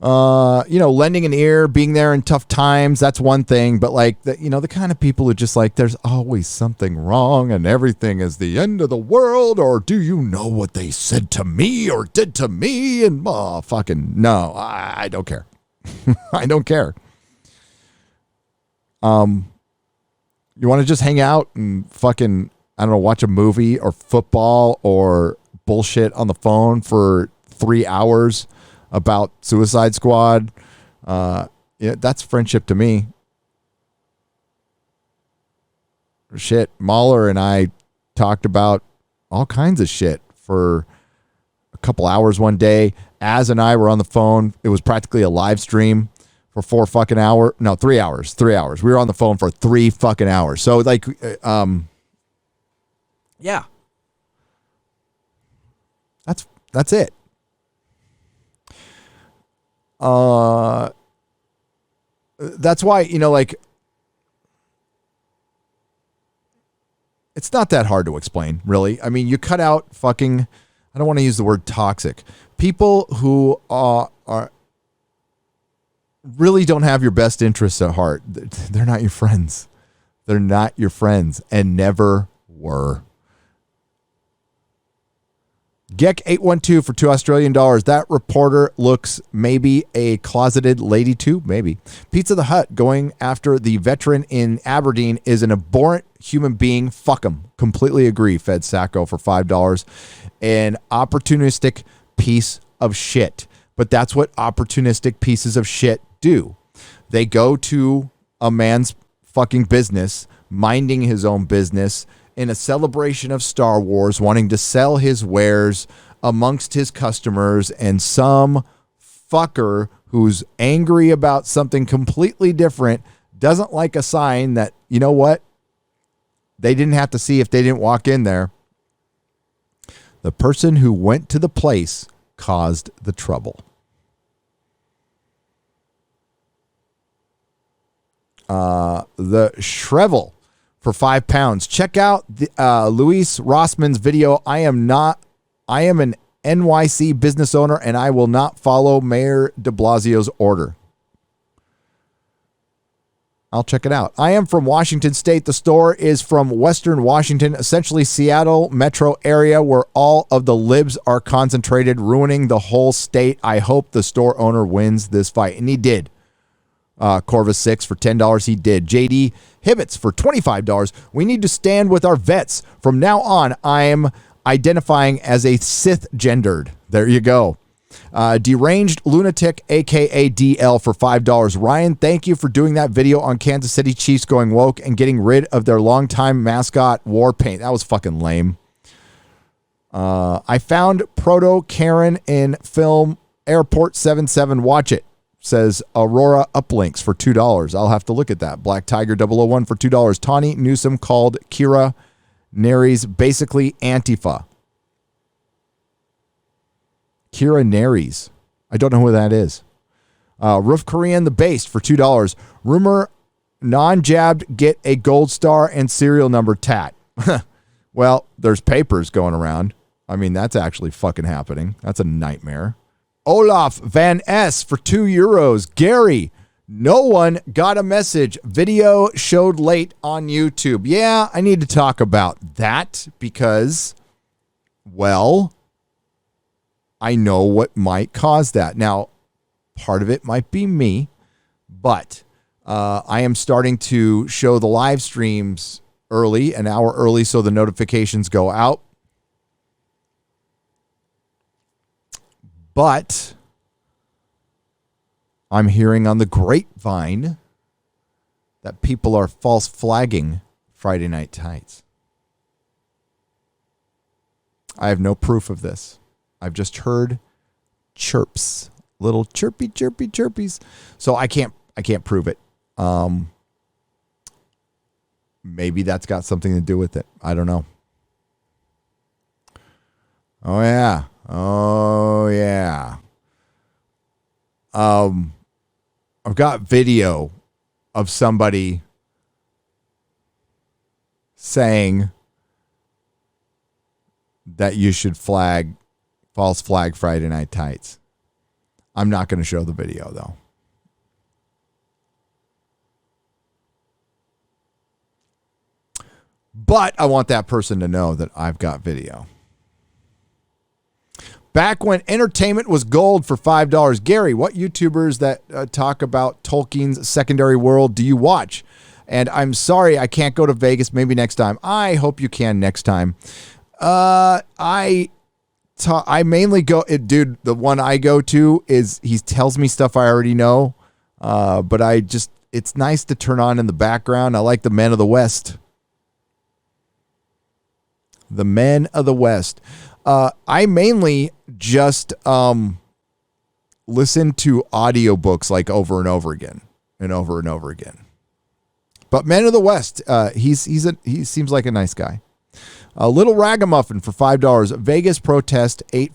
Lending an ear, being there in tough times, that's one thing. But like, the kind of people who just like, there's always something wrong and everything is the end of the world. Or do you know what they said to me or did to me? And fucking no, I don't care. I don't care. You want to just hang out and fucking, I don't know, watch a movie or football or bullshit on the phone for 3 hours about Suicide Squad. That's friendship to me. Shit, Mahler and I talked about all kinds of shit for a couple hours one day. Az and I were on the phone. It was practically a live stream for 3 hours. 3 hours. We were on the phone for 3 fucking hours. So like, yeah, that's it. That's why, like, it's not that hard to explain, really. I mean, you cut out fucking, I don't want to use the word toxic. People who are really don't have your best interests at heart. They're not your friends. They're not your friends and never were. Geck812 for $2 Australian. That reporter looks maybe a closeted lady too, maybe. Pizza the Hut going after the veteran in Aberdeen is an abhorrent human being. Fuck him. Completely agree. Fed Sacco for $5. An opportunistic piece of shit. But that's what opportunistic pieces of shit do. They go to a man's fucking business, minding his own business, in a celebration of Star Wars, wanting to sell his wares amongst his customers, and some fucker who's angry about something completely different doesn't like a sign that, you know what, they didn't have to see if they didn't walk in there. The person who went to the place caused the trouble. The Shrevel for £5. Check out Luis Rossman's video. I am an NYC business owner and I will not follow Mayor de Blasio's order. I'll check it out. I am from Washington State. The store is from Western Washington, essentially Seattle metro area where all of the libs are concentrated, ruining the whole state. I hope the store owner wins this fight. And he did. Corvus 6 for $10. He did. JD Hibbets for $25. We need to stand with our vets. From now on, I'm identifying as a Sith-gendered. There you go. Deranged Lunatic, a.k.a. DL for $5. Ryan, thank you for doing that video on Kansas City Chiefs going woke and getting rid of their longtime mascot war paint. That was fucking lame. I found Proto Karen in film Airport 77. Watch it. Says Aurora Uplinks for $2. I'll have to look at that. Black Tiger 001 for $2. Tawny Newsom called Kira Nerys basically Antifa. Kira Nerys. I don't know who that is. Roof Korean the Based for $2. Rumor non-jabbed get a gold star and serial number tat. Well, there's papers going around. I mean, that's actually fucking happening. That's a nightmare. Olaf Van S for €2. Gary, no one got a message. Video showed late on YouTube. Yeah, I need to talk about that because, well, I know what might cause that. Now, part of it might be me, but I am starting to show the live streams early, an hour early, so the notifications go out. But I'm hearing on the grapevine that people are false flagging Friday Night Tights. I have no proof of this. I've just heard chirps, little chirpy, chirpy, chirpies. So I can't prove it. Maybe that's got something to do with it. I don't know. Oh yeah. Oh yeah. I've got video of somebody saying that you should false flag Friday Night Tights. I'm not going to show the video though. But I want that person to know that I've got video. Back when entertainment was gold for $5. Gary, what YouTubers that talk about Tolkien's secondary world do you watch? And I'm sorry I can't go to Vegas. Maybe next time. I hope you can next time. I mainly go, dude, the one I go to is he tells me stuff I already know. But it's nice to turn on in the background. I like the Men of the West. The Men of the West. I mainly just listen to audiobooks like over and over again and over and over again. But Men of the West, he seems like a nice guy. A Little Ragamuffin for $5. Vegas protest 8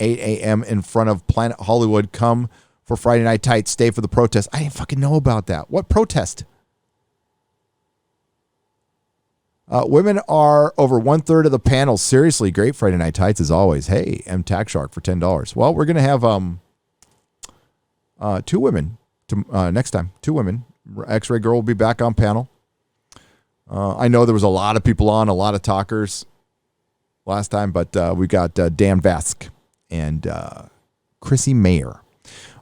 a.m. in front of Planet Hollywood. Come for Friday Night Tights. Stay for the protest. I didn't fucking know about that. What protest? Women are over 1/3 of the panel. Seriously, great Friday Night Tights as always. Hey, M Tax Shark for $10. Well, we're gonna have 2 women next time. 2 women. X-Ray Girl will be back on panel. I know there was a lot of people on, a lot of talkers last time, but we got Dan Vask and Chrissy Mayer.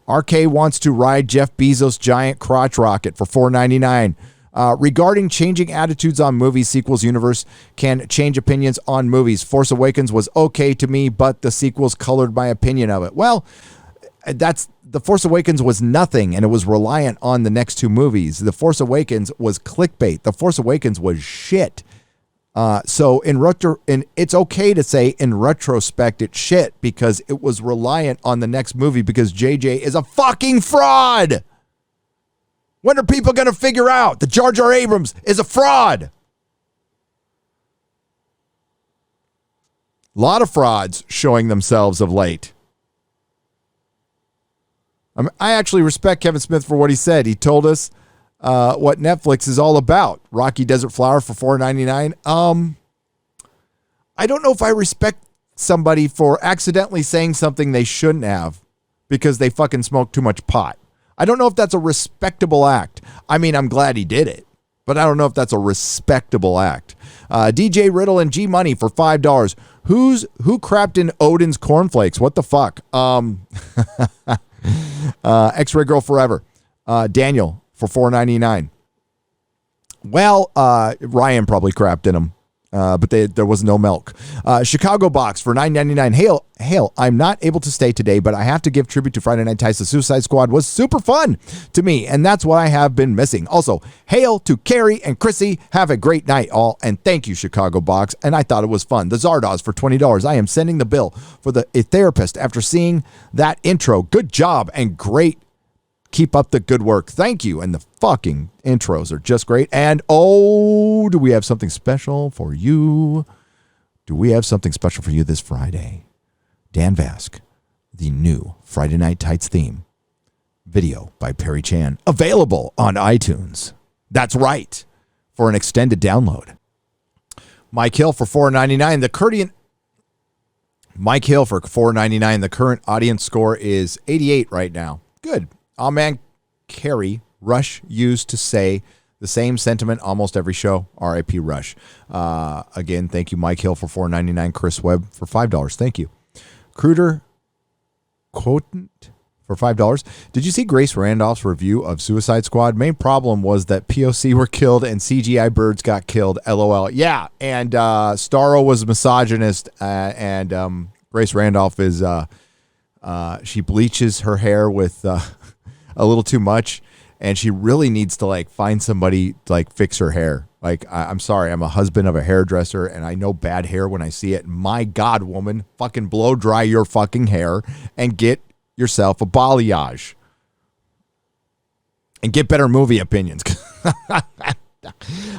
RK wants to ride Jeff Bezos' giant crotch rocket for $4.99. Regarding changing attitudes on movie sequels, universe can change opinions on movies. Force Awakens was okay to me, but the sequels colored my opinion of it. Well, The Force Awakens was nothing, and it was reliant on the next 2 movies. The Force Awakens was clickbait. The Force Awakens was shit. So it's okay to say in retrospect it's shit because it was reliant on the next movie because JJ is a fucking fraud. When are people going to figure out that Jar Jar Abrams is a fraud? A lot of frauds showing themselves of late. I actually respect Kevin Smith for what he said. He told us what Netflix is all about. Rocky Desert Flower for $4.99. I don't know if I respect somebody for accidentally saying something they shouldn't have because they fucking smoked too much pot. I don't know if that's a respectable act. I mean, I'm glad he did it, but I don't know if that's a respectable act. DJ Riddle and G Money for $5. Who crapped in Odin's cornflakes? What the fuck? X-Ray Girl Forever. Daniel for $4.99. Well, Ryan probably crapped in them. But there was no milk. Chicago Box for $9.99. Hail, I'm not able to stay today, but I have to give tribute to Friday Night Tights. The Suicide Squad was super fun to me, and that's what I have been missing. Also, hail to Carrie and Chrissy. Have a great night, all, and thank you, Chicago Box. And I thought it was fun. The Zardoz for $20. I am sending the bill for a therapist after seeing that intro. Good job and great. Keep up the good work. Thank you. And the fucking intros are just great. And do we have something special for you? Do we have something special for you this Friday? Dan Vask, the new Friday Night Tights theme video by Perry Chan, available on iTunes. That's right, for an extended download. Mike Hill for $4.99. Mike Hill for $4.99. The current audience score is 88 right now. Good. Oh man, Carrie Rush used to say the same sentiment almost every show. R.I.P. Rush. Again, thank you, Mike Hill for $4.99. Chris Webb for $5. Thank you. Cruder Quotant for $5. Did you see Grace Randolph's review of Suicide Squad? Main problem was that POC were killed and CGI birds got killed. LOL. Yeah, and Starro was misogynist, and Grace Randolph is she bleaches her hair with a little too much, and she really needs to find somebody to fix her hair. I'm sorry, I'm a husband of a hairdresser, and I know bad hair when I see it. My God, woman, fucking blow dry your fucking hair and get yourself a balayage and get better movie opinions.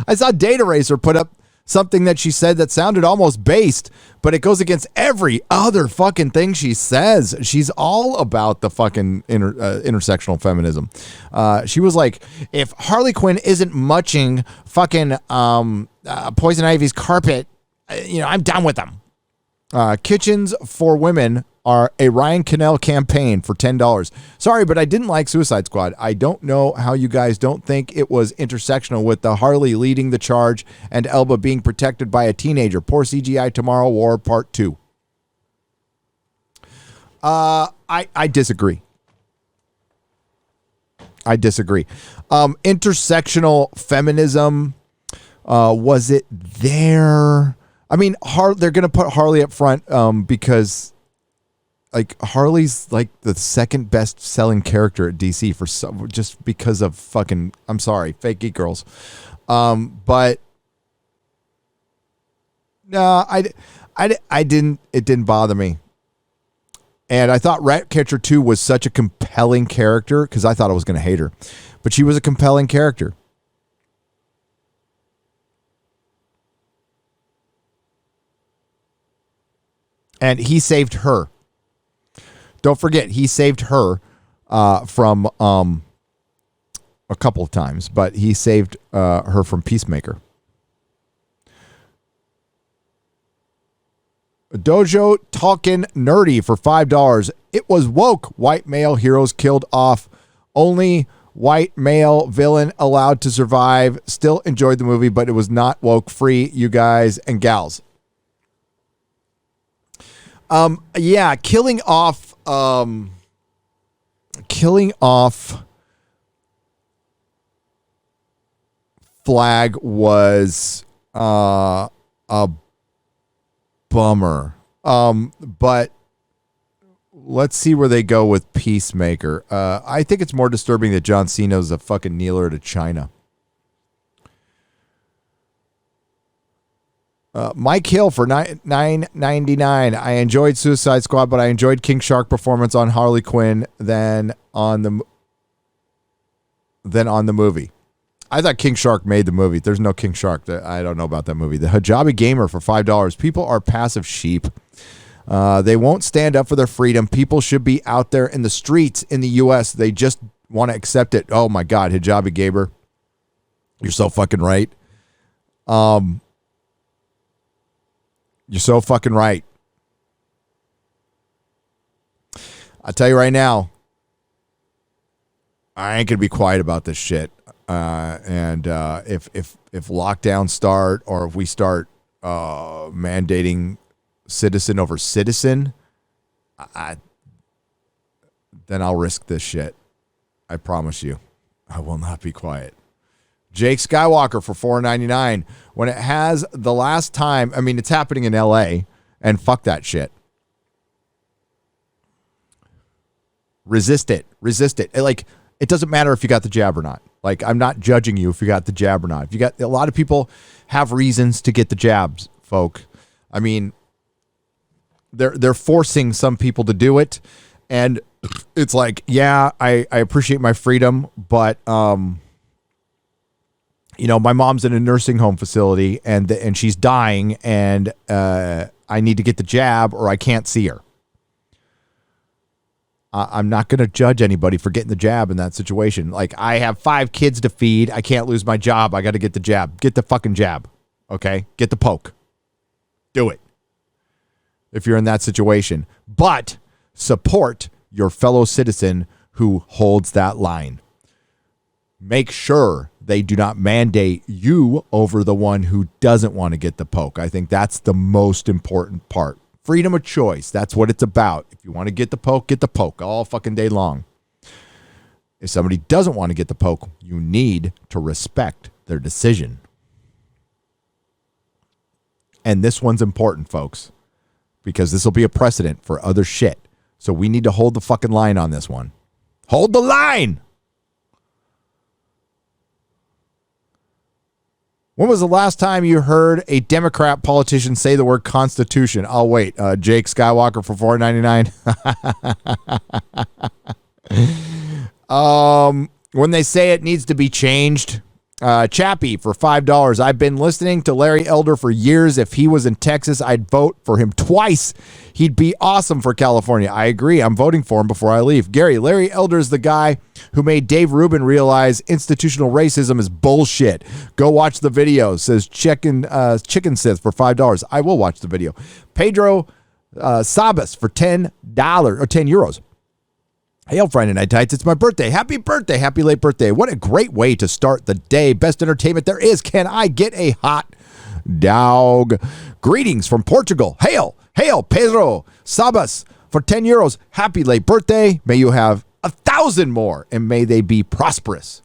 I saw Data Racer put up something that she said that sounded almost based, but it goes against every other fucking thing she says. She's all about the fucking intersectional feminism. She was like, if Harley Quinn isn't muching fucking Poison Ivy's carpet, I'm done with them. Kitchens for Women are a Ryan Cannell campaign for $10. Sorry, but I didn't like Suicide Squad. I don't know how you guys don't think it was intersectional with the Harley leading the charge and Elba being protected by a teenager. Poor CGI Tomorrow War Part 2. I disagree. Intersectional feminism, was it there? I mean, they're going to put Harley up front because, like, Harley's like the second best selling character at DC just because of fucking, I'm sorry, fake geek girls. But no, I didn't. It didn't bother me. And I thought Ratcatcher 2 was such a compelling character because I thought I was going to hate her, but she was a compelling character. And he saved her. Don't forget, he saved her from a couple of times, but he saved her from Peacemaker. Dojo Tolkien Nerdy for $5. It was woke. White male heroes killed off. Only white male villain allowed to survive. Still enjoyed the movie, but it was not woke free, you guys and gals. Yeah, killing off Flag was a bummer. But let's see where they go with Peacemaker. I think it's more disturbing that John Cena's a fucking kneeler to China. Mike Hill for $9.99. I enjoyed Suicide Squad, but I enjoyed King Shark performance on Harley Quinn than on the movie. I thought King Shark made the movie. There's no King Shark. I don't know about that movie. The Hijabi Gamer for $5. People are passive sheep. They won't stand up for their freedom. People should be out there in the streets in the U.S. They just want to accept it. Oh my God, Hijabi Gamer. You're so fucking right. You're so fucking right. I'll tell you right now, I ain't gonna be quiet about this shit. And if lockdowns start, or if we start mandating citizen over citizen, then I'll risk this shit. I promise you, I will not be quiet. Jake Skywalker for $4.99. When it has the last time, I mean, it's happening in LA, and fuck that shit. Resist it. It doesn't matter if you got the jab or not. Like, I'm not judging you if you got the jab or not. If you got, a lot of people have reasons to get the jabs, folk. I mean, they're forcing some people to do it, and it's like, yeah, I appreciate my freedom, but my mom's in a nursing home facility and she's dying, and I need to get the jab or I can't see her. I'm not going to judge anybody for getting the jab in that situation. Like, I have 5 kids to feed. I can't lose my job. I got to get the jab. Get the fucking jab. Okay? Get the poke. Do it. If you're in that situation. But support your fellow citizen who holds that line. Make sure they do not mandate you over the one who doesn't want to get the poke. I think that's the most important part. Freedom of choice. That's what it's about. If you want to get the poke all fucking day long. If somebody doesn't want to get the poke, you need to respect their decision. And this one's important, folks, because this will be a precedent for other shit. So we need to hold the fucking line on this one. Hold the line! When was the last time you heard a Democrat politician say the word Constitution? Oh, wait. Jake Skywalker for $4.99. When they say it needs to be changed, Chappie for $5. I've been listening to Larry Elder for years. If he was in Texas, I'd vote for him twice. He'd be awesome for California. I agree. I'm voting for him before I leave. Gary, Larry Elder is the guy who made Dave Rubin realize institutional racism is bullshit. Go watch the video, says Chicken Sith for $5. I will watch the video. Pedro Sabas for $10 or €10. Hail, Friday Night Tights. It's my birthday. Happy birthday. Happy late birthday. What a great way to start the day. Best entertainment there is. Can I get a hot dog? Greetings from Portugal. Hail, Pedro Sabas for €10. Happy late birthday. May you have 1,000 more, and may they be prosperous.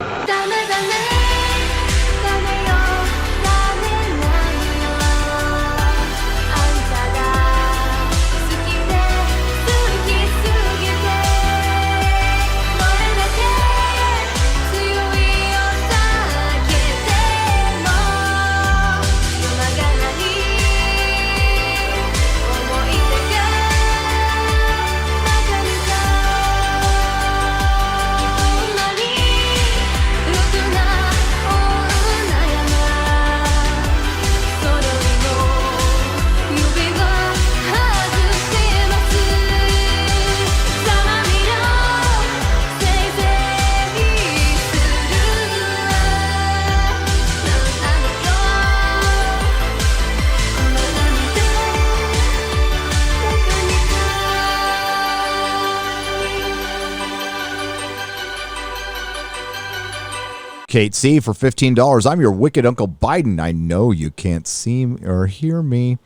Kate C. for $15. I'm your wicked Uncle Biden. I know you can't see or hear me.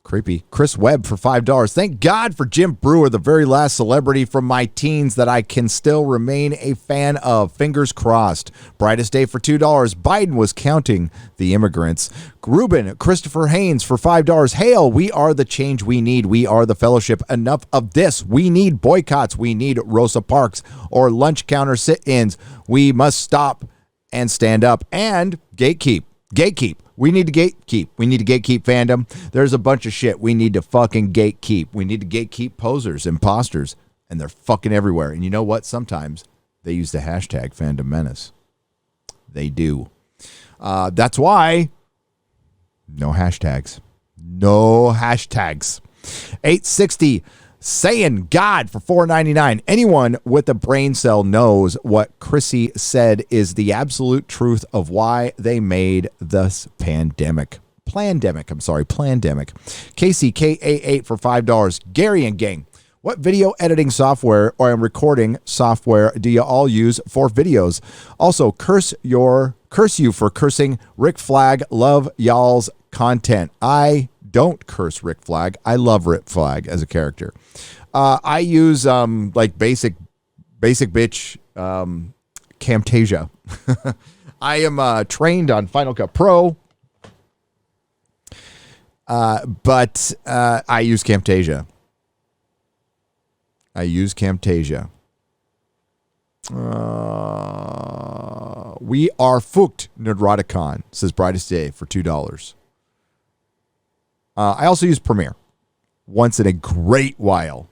Creepy. Chris Webb for $5. Thank God for Jim Brewer, the very last celebrity from my teens that I can still remain a fan of. Fingers crossed. Brightest Day for $2. Biden was counting the immigrants. Ruben Christopher Haynes for $5. Hail, we are the change we need. We are the fellowship. Enough of this. We need boycotts. We need Rosa Parks or lunch counter sit-ins. We must stop and stand up and gatekeep. We need to gatekeep. We need to gatekeep fandom. There's a bunch of shit we need to fucking gatekeep. We need to gatekeep posers, imposters, and they're fucking everywhere. And you know what? Sometimes they use the hashtag Fandom Menace. They do. That's why no hashtags. No hashtags. 860 saying God for $4.99. Anyone with a brain cell knows what Chrissy said is the absolute truth of why they made this pandemic. Plandemic. KCKA8 for $5. Gary and gang. What video editing software or recording software do you all use for videos? Also, curse you for cursing Rick Flag. Love y'all's content. I don't curse Rick Flag. I love Rick Flag as a character. I use like basic bitch Camtasia. I am trained on Final Cut Pro, but I use Camtasia. We are fucked, Nerdroticon, says Brightest Day for $2. I also use Premiere once in a great while.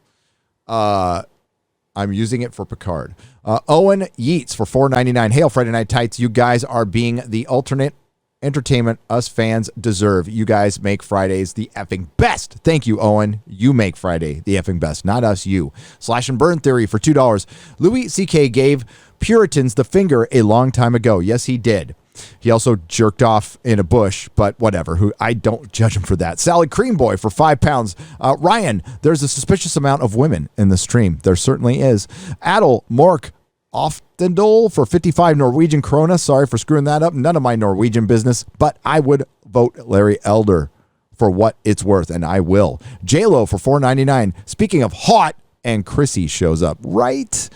I'm using it for Picard. Owen Yeats for $4.99. Hail, Friday Night Tights. You guys are being the alternate entertainment us fans deserve. You guys make Fridays the effing best. Thank you, Owen. You make Friday the effing best, not us, you. Slash and Burn Theory for $2. Louis C.K. gave Puritans the finger a long time ago. Yes, he did. He also jerked off in a bush, but whatever. I don't judge him for that. Sally Cream Boy for £5. Ryan, there's a suspicious amount of women in the stream. There certainly is. Adel Mork Oftendol for 55 Norwegian krona. Sorry for screwing that up. None of my Norwegian business, but I would vote Larry Elder for what it's worth, and I will. JLo for $4.99. Speaking of hot, and Chrissy shows up, right?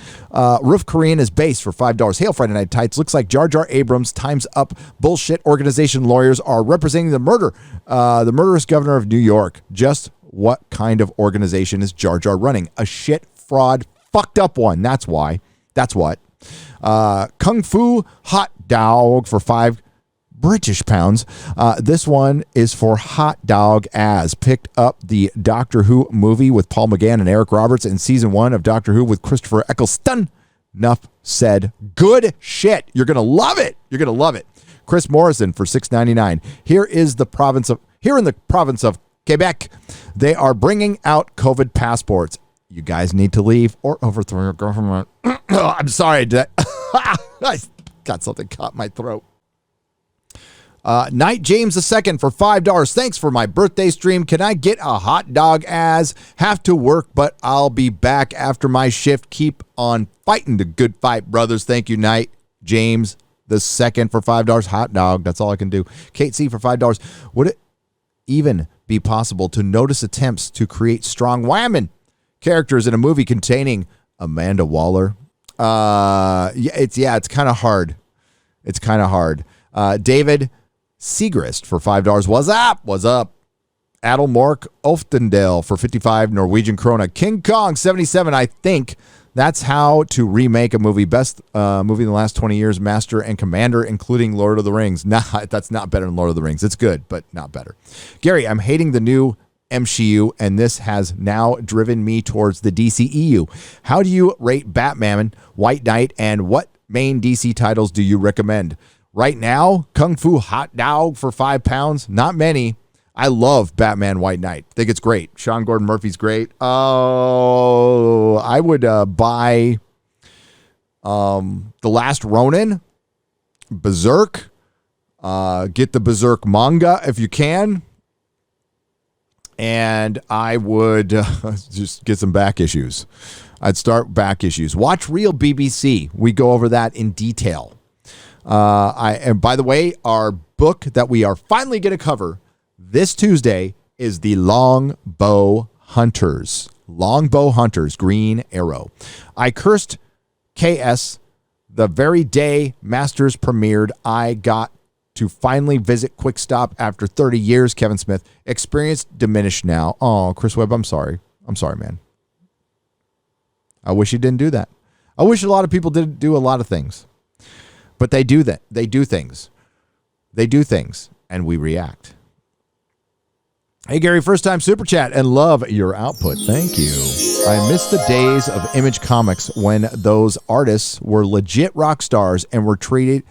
Roof Korean is based for $5. Hail, Friday Night Tights. Looks like Jar Jar Abrams' Time's Up bullshit organization lawyers are representing the murderous governor of New York. Just what kind of organization is Jar Jar running? A shit, fraud, fucked up one. That's why. That's what. Kung Fu Hot Dog for $5 British pounds. This one is for Hot Dog As. Picked up the Doctor Who movie with Paul McGann and Eric Roberts in season 1 of Doctor Who with Christopher Eccleston. Enough said. Good shit. You're going to love it. Chris Morrison for $6.99. Here in the province of Quebec, they are bringing out COVID passports. You guys need to leave or overthrow your government. I'm sorry. I got something caught in my throat. Knight James II for $5. Thanks for my birthday stream. Can I get a hot dog as? Have to work, but I'll be back after my shift. Keep on fighting the good fight, brothers. Thank you, Knight James II for $5. Hot dog. That's all I can do. Kate C for $5. Would it even be possible to notice attempts to create strong women characters in a movie containing Amanda Waller? It's kind of hard. It's kind of hard. David Segrist for $5. What's up? Adel Mork Oftendale for 55 Norwegian krona. King Kong 77. I think that's how to remake a movie. Best movie in the last 20 years. Master and Commander, including Lord of the Rings. Nah, that's not better than Lord of the Rings. It's good, but not better. Gary, I'm hating the new MCU, and this has now driven me towards the DCEU. How do you rate Batman, White Knight, and what main DC titles do you recommend? Right now, Kung Fu Hot Dog for £5. Not many. I love Batman White Knight. Think it's great. Sean Gordon Murphy's great. Oh, I would buy The Last Ronin, Berserk. Get the Berserk manga if you can. And I would just get some back issues. I'd start back issues. Watch Real BBC. We go over that in detail. And by the way, our book that we are finally going to cover this Tuesday is the Longbow Hunters. Longbow Hunters, Green Arrow. I cursed KS the very day Masters premiered. I got to finally visit Quick Stop after 30 years, Kevin Smith. Experience diminished now. Oh, Chris Webb, I'm sorry. I'm sorry, man. I wish you didn't do that. I wish a lot of people didn't do a lot of things. But they do that. They do things. They do things, and we react. Hey, Gary, first time super chat and love your output. Thank you. I miss the days of Image Comics when those artists were legit rock stars and were treated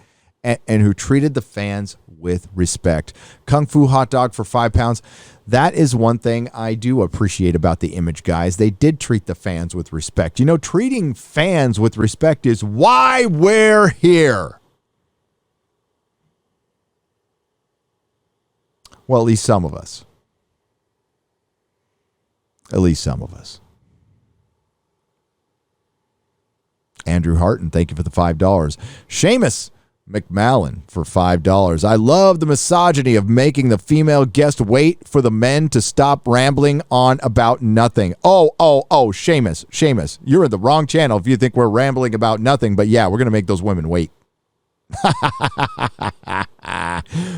and who treated the fans with respect. Kung Fu Hot Dog for £5. That is one thing I do appreciate about the Image guys. They did treat the fans with respect. You know, treating fans with respect is why we're here. Well, at least some of us. At least some of us. Andrew Harton, thank you for the $5. Seamus McMallen for $5. I love the misogyny of making the female guest wait for the men to stop rambling on about nothing. Oh, Seamus, you're in the wrong channel if you think we're rambling about nothing. But yeah, we're going to make those women wait.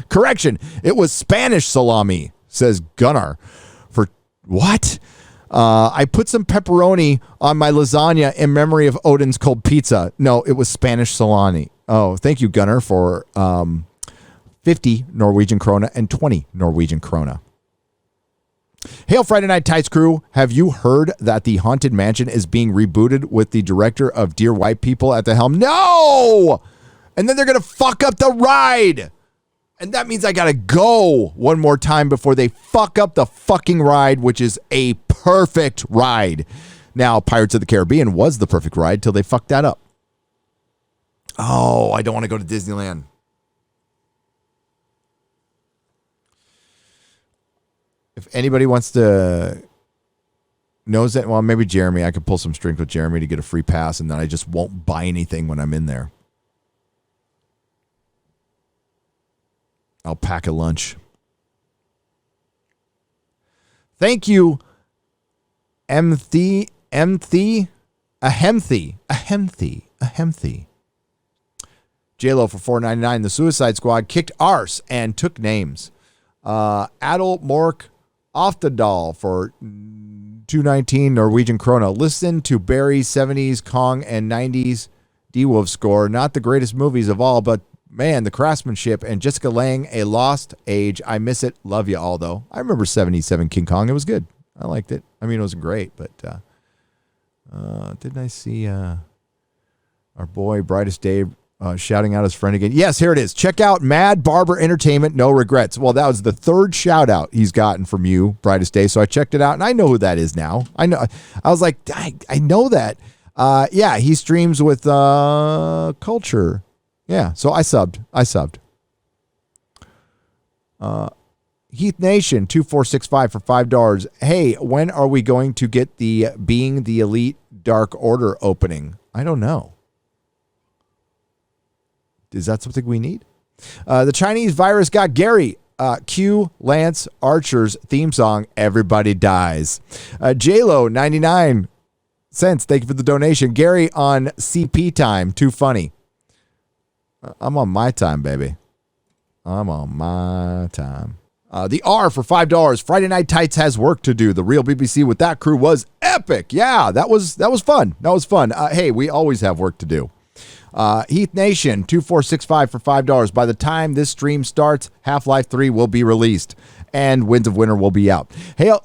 Correction, it was Spanish salami, says Gunnar. For what? I put some pepperoni on my lasagna in memory of Odin's cold pizza. No, it was Spanish salami. Oh, thank you, Gunnar, for 50 Norwegian krona and 20 Norwegian krona. Hail Friday Night Tights crew. Have you heard that the Haunted Mansion is being rebooted with the director of Dear White People at the helm? No! And then they're going to fuck up the ride. And that means I got to go one more time before they fuck up the fucking ride, which is a perfect ride. Now, Pirates of the Caribbean was the perfect ride till they fucked that up. Oh, I don't want to go to Disneyland. If anybody wants to knows that, well, maybe Jeremy. I could pull some strings with Jeremy to get a free pass, and then I just won't buy anything when I'm in there. I'll pack a lunch. Thank you, Ahemthi. JLo for $4.99. The Suicide Squad kicked arse and took names. Adel Mork Oftedal for $2.19 Norwegian krona. Listen to Barry's 70s Kong and 90s D-Wolf score. Not the greatest movies of all, but man, the craftsmanship and Jessica Lange, A Lost Age. I miss it. Love you all, though. I remember 77 King Kong. It was good. I liked it. I mean, it wasn't great, but didn't I see our boy Brightest Day Shouting out his friend again. Yes, here it is. Check out Mad Barber Entertainment, No Regrets. Well, that was the third shout out he's gotten from you, Brightest Day. So I checked it out, and I know who that is now. I know. I was like, I know that. Yeah, he streams with Culture. Yeah, so I subbed. Heath Nation 2465 for $5. Hey, when are we going to get the Being the Elite Dark Order opening? I don't know. Is that something we need? The Chinese virus got Gary. Q Lance Archer's theme song, Everybody Dies. JLo 99 cents. Thank you for the donation. Gary on CP time. Too funny. I'm on my time, baby. I'm on my time. The R for $5. Friday Night Tights has work to do. The real BBC with that crew was epic. Yeah, that was fun. Hey, we always have work to do. Heath Nation 2465 for $5. By the time this stream starts, Half-Life 3 will be released and Winds of Winter will be out. Hail,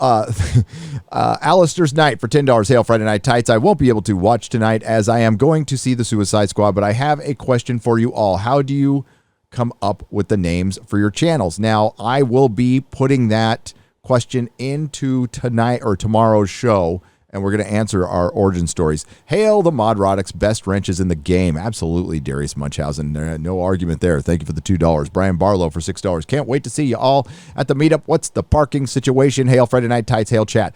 Alistair's Night for $10. Hail Friday Night Tights. I won't be able to watch tonight as I am going to see the Suicide Squad, but I have a question for you all. How do you come up with the names for your channels? Now, I will be putting that question into tonight or tomorrow's show, and we're going to answer our origin stories. Hail the Modrotics, best wrenches in the game. Absolutely, Darius Munchausen. No argument there. Thank you for the $2. Brian Barlow for $6. Can't wait to see you all at the meetup. What's the parking situation? Hail Friday Night Tights. Hail chat.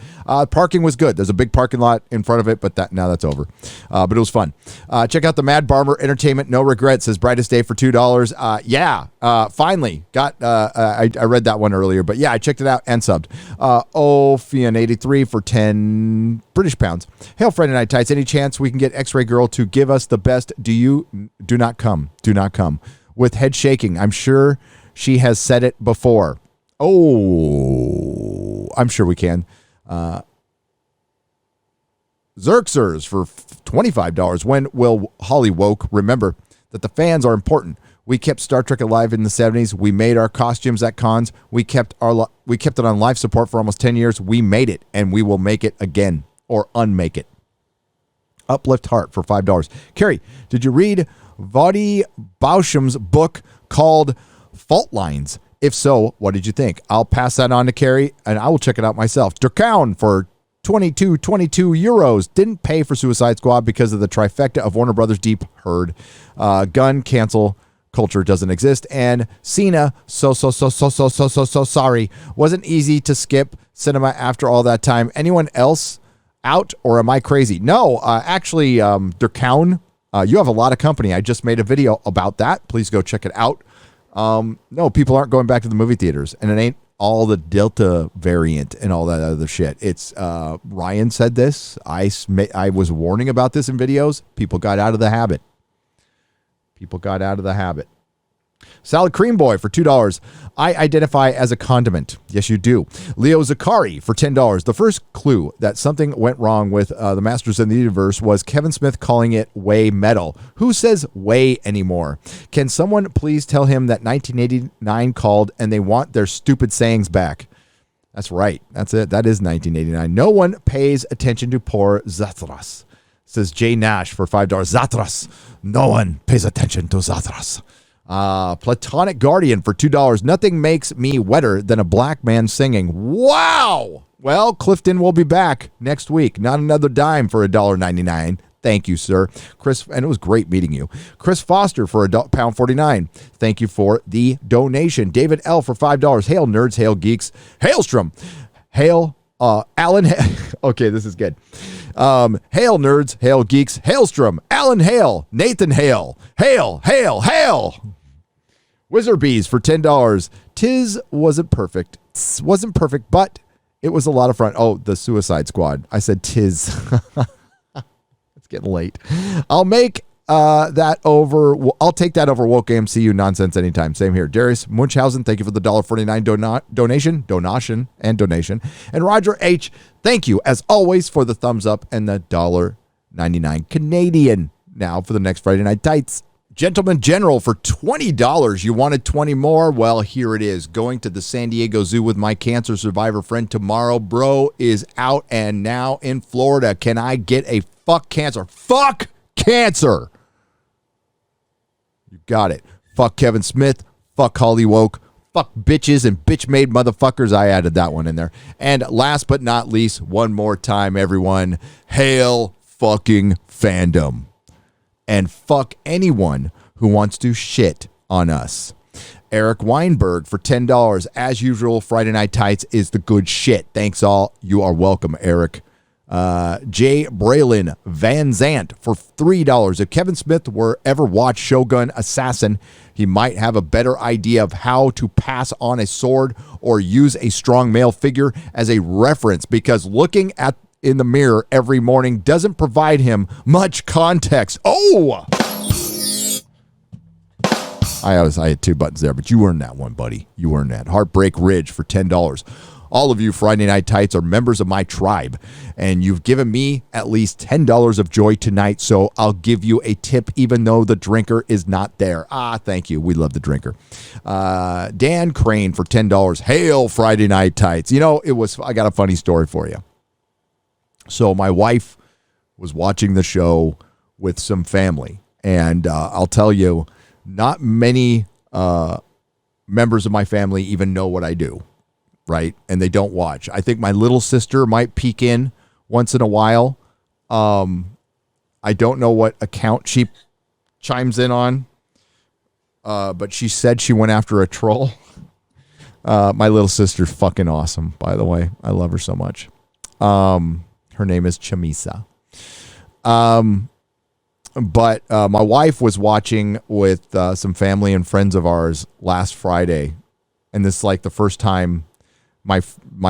Parking was good. There's a big parking lot in front of it, but now that's over. But it was fun. Check out the Mad Barber Entertainment. No Regrets, says Brightest Day for $2. Finally got. I read that one earlier, but yeah, I checked it out and subbed. Ophian83 for 10 British pounds. Hail Friday Night Tights. Any chance we can get X-Ray Girl to give us the best do not come with head shaking? I'm sure she has said it before. Oh, I'm sure we can. Xerxers for $25. When will Holly Woke remember that the fans are important? We kept Star Trek alive in the 70s. We made our costumes at cons. We kept it on life support for almost 10 years. We made it, and we will make it again. Or unmake it. Uplift Heart for $5. Carrie, did you read Vadi Bausham's book called Fault Lines? If so, what did you think? I'll pass that on to Carrie, and I will check it out myself. Durkown for 22 euros. Didn't pay for Suicide Squad because of the trifecta of Warner Brothers Deep Heard. Gun cancel culture doesn't exist. And Cena, so sorry. Wasn't easy to skip cinema after all that time. Anyone else out, or am I crazy? No, actually, Durkown, you have a lot of company. I just made a video about that. Please go check it out. No, people aren't going back to the movie theaters, and it ain't all the Delta variant and all that other shit. It's Ryan said this. I was warning about this in videos. People got out of the habit. Salad Cream Boy for $2. I identify as a condiment. Yes, you do. Leo Zakari for $10. The first clue that something went wrong with the Masters of the Universe was Kevin Smith calling it way metal. Who says way anymore? Can someone please tell him that 1989 called and they want their stupid sayings back? That's right. That's it. That is 1989. No one pays attention to poor Zatras, says Jay Nash for $5. Zatras. No one pays attention to Zatras. Platonic Guardian for $2. Nothing makes me wetter than a black man singing. Wow. Well, Clifton will be back next week. Not another dime for $1.99. Thank you, sir. Chris, and it was great meeting you. Chris Foster for £1.49. Thank you for the donation. David L for $5. Hail nerds, hail geeks. Hailstrom. Hail Alan. Okay, this is good. Hail nerds, hail geeks. Hailstrom. Alan Hale. Nathan Hale. Hail. Wizard Bees for $10. Tis wasn't perfect. But it was a lot of fun. Oh, the Suicide Squad. I said tis. It's getting late. I'll make that over. I'll take that over woke MCU nonsense anytime. Same here. Darius Munchausen, thank you for the $1.49 donation. And Roger H, thank you as always for the thumbs up and the $1.99 Canadian. Now for the next Friday Night Tights. Gentleman General for $20. You wanted 20 more? Well, here it is. Going to the San Diego Zoo with my cancer survivor friend tomorrow. Bro is out and now in Florida. Can I get a fuck cancer? Fuck cancer. You got it. Fuck Kevin Smith. Fuck Holly Woke. Fuck bitches and bitch-made motherfuckers. I added that one in there. And last but not least, one more time, everyone, hail fucking fandom. And fuck anyone who wants to shit on us. Eric Weinberg for $10. As usual, Friday Night Tights is the good shit. Thanks all. You are welcome, Eric. Jay Braylon Van Zant for $3. If Kevin Smith were ever watch Shogun Assassin, he might have a better idea of how to pass on a sword or use a strong male figure as a reference, because looking at in the mirror every morning doesn't provide him much context. Oh, I had two buttons there, but you earned that one, buddy. You earned that. Heartbreak Ridge for $10. All of you Friday Night Tights are members of my tribe, and you've given me at least $10 of joy tonight, so I'll give you a tip even though the drinker is not there. Thank you. We love the drinker. Dan Crane for $10. Hail Friday Night Tights. You know, I got a funny story for you. So my wife was watching the show with some family, and I'll tell you, not many members of my family even know what I do. Right. And they don't watch. I think my little sister might peek in once in a while. I don't know what account she chimes in on. But she said she went after a troll. My little sister's fucking awesome, by the way. I love her so much. Her name is Chamisa. But my wife was watching with some family and friends of ours last Friday. And this is like the first time my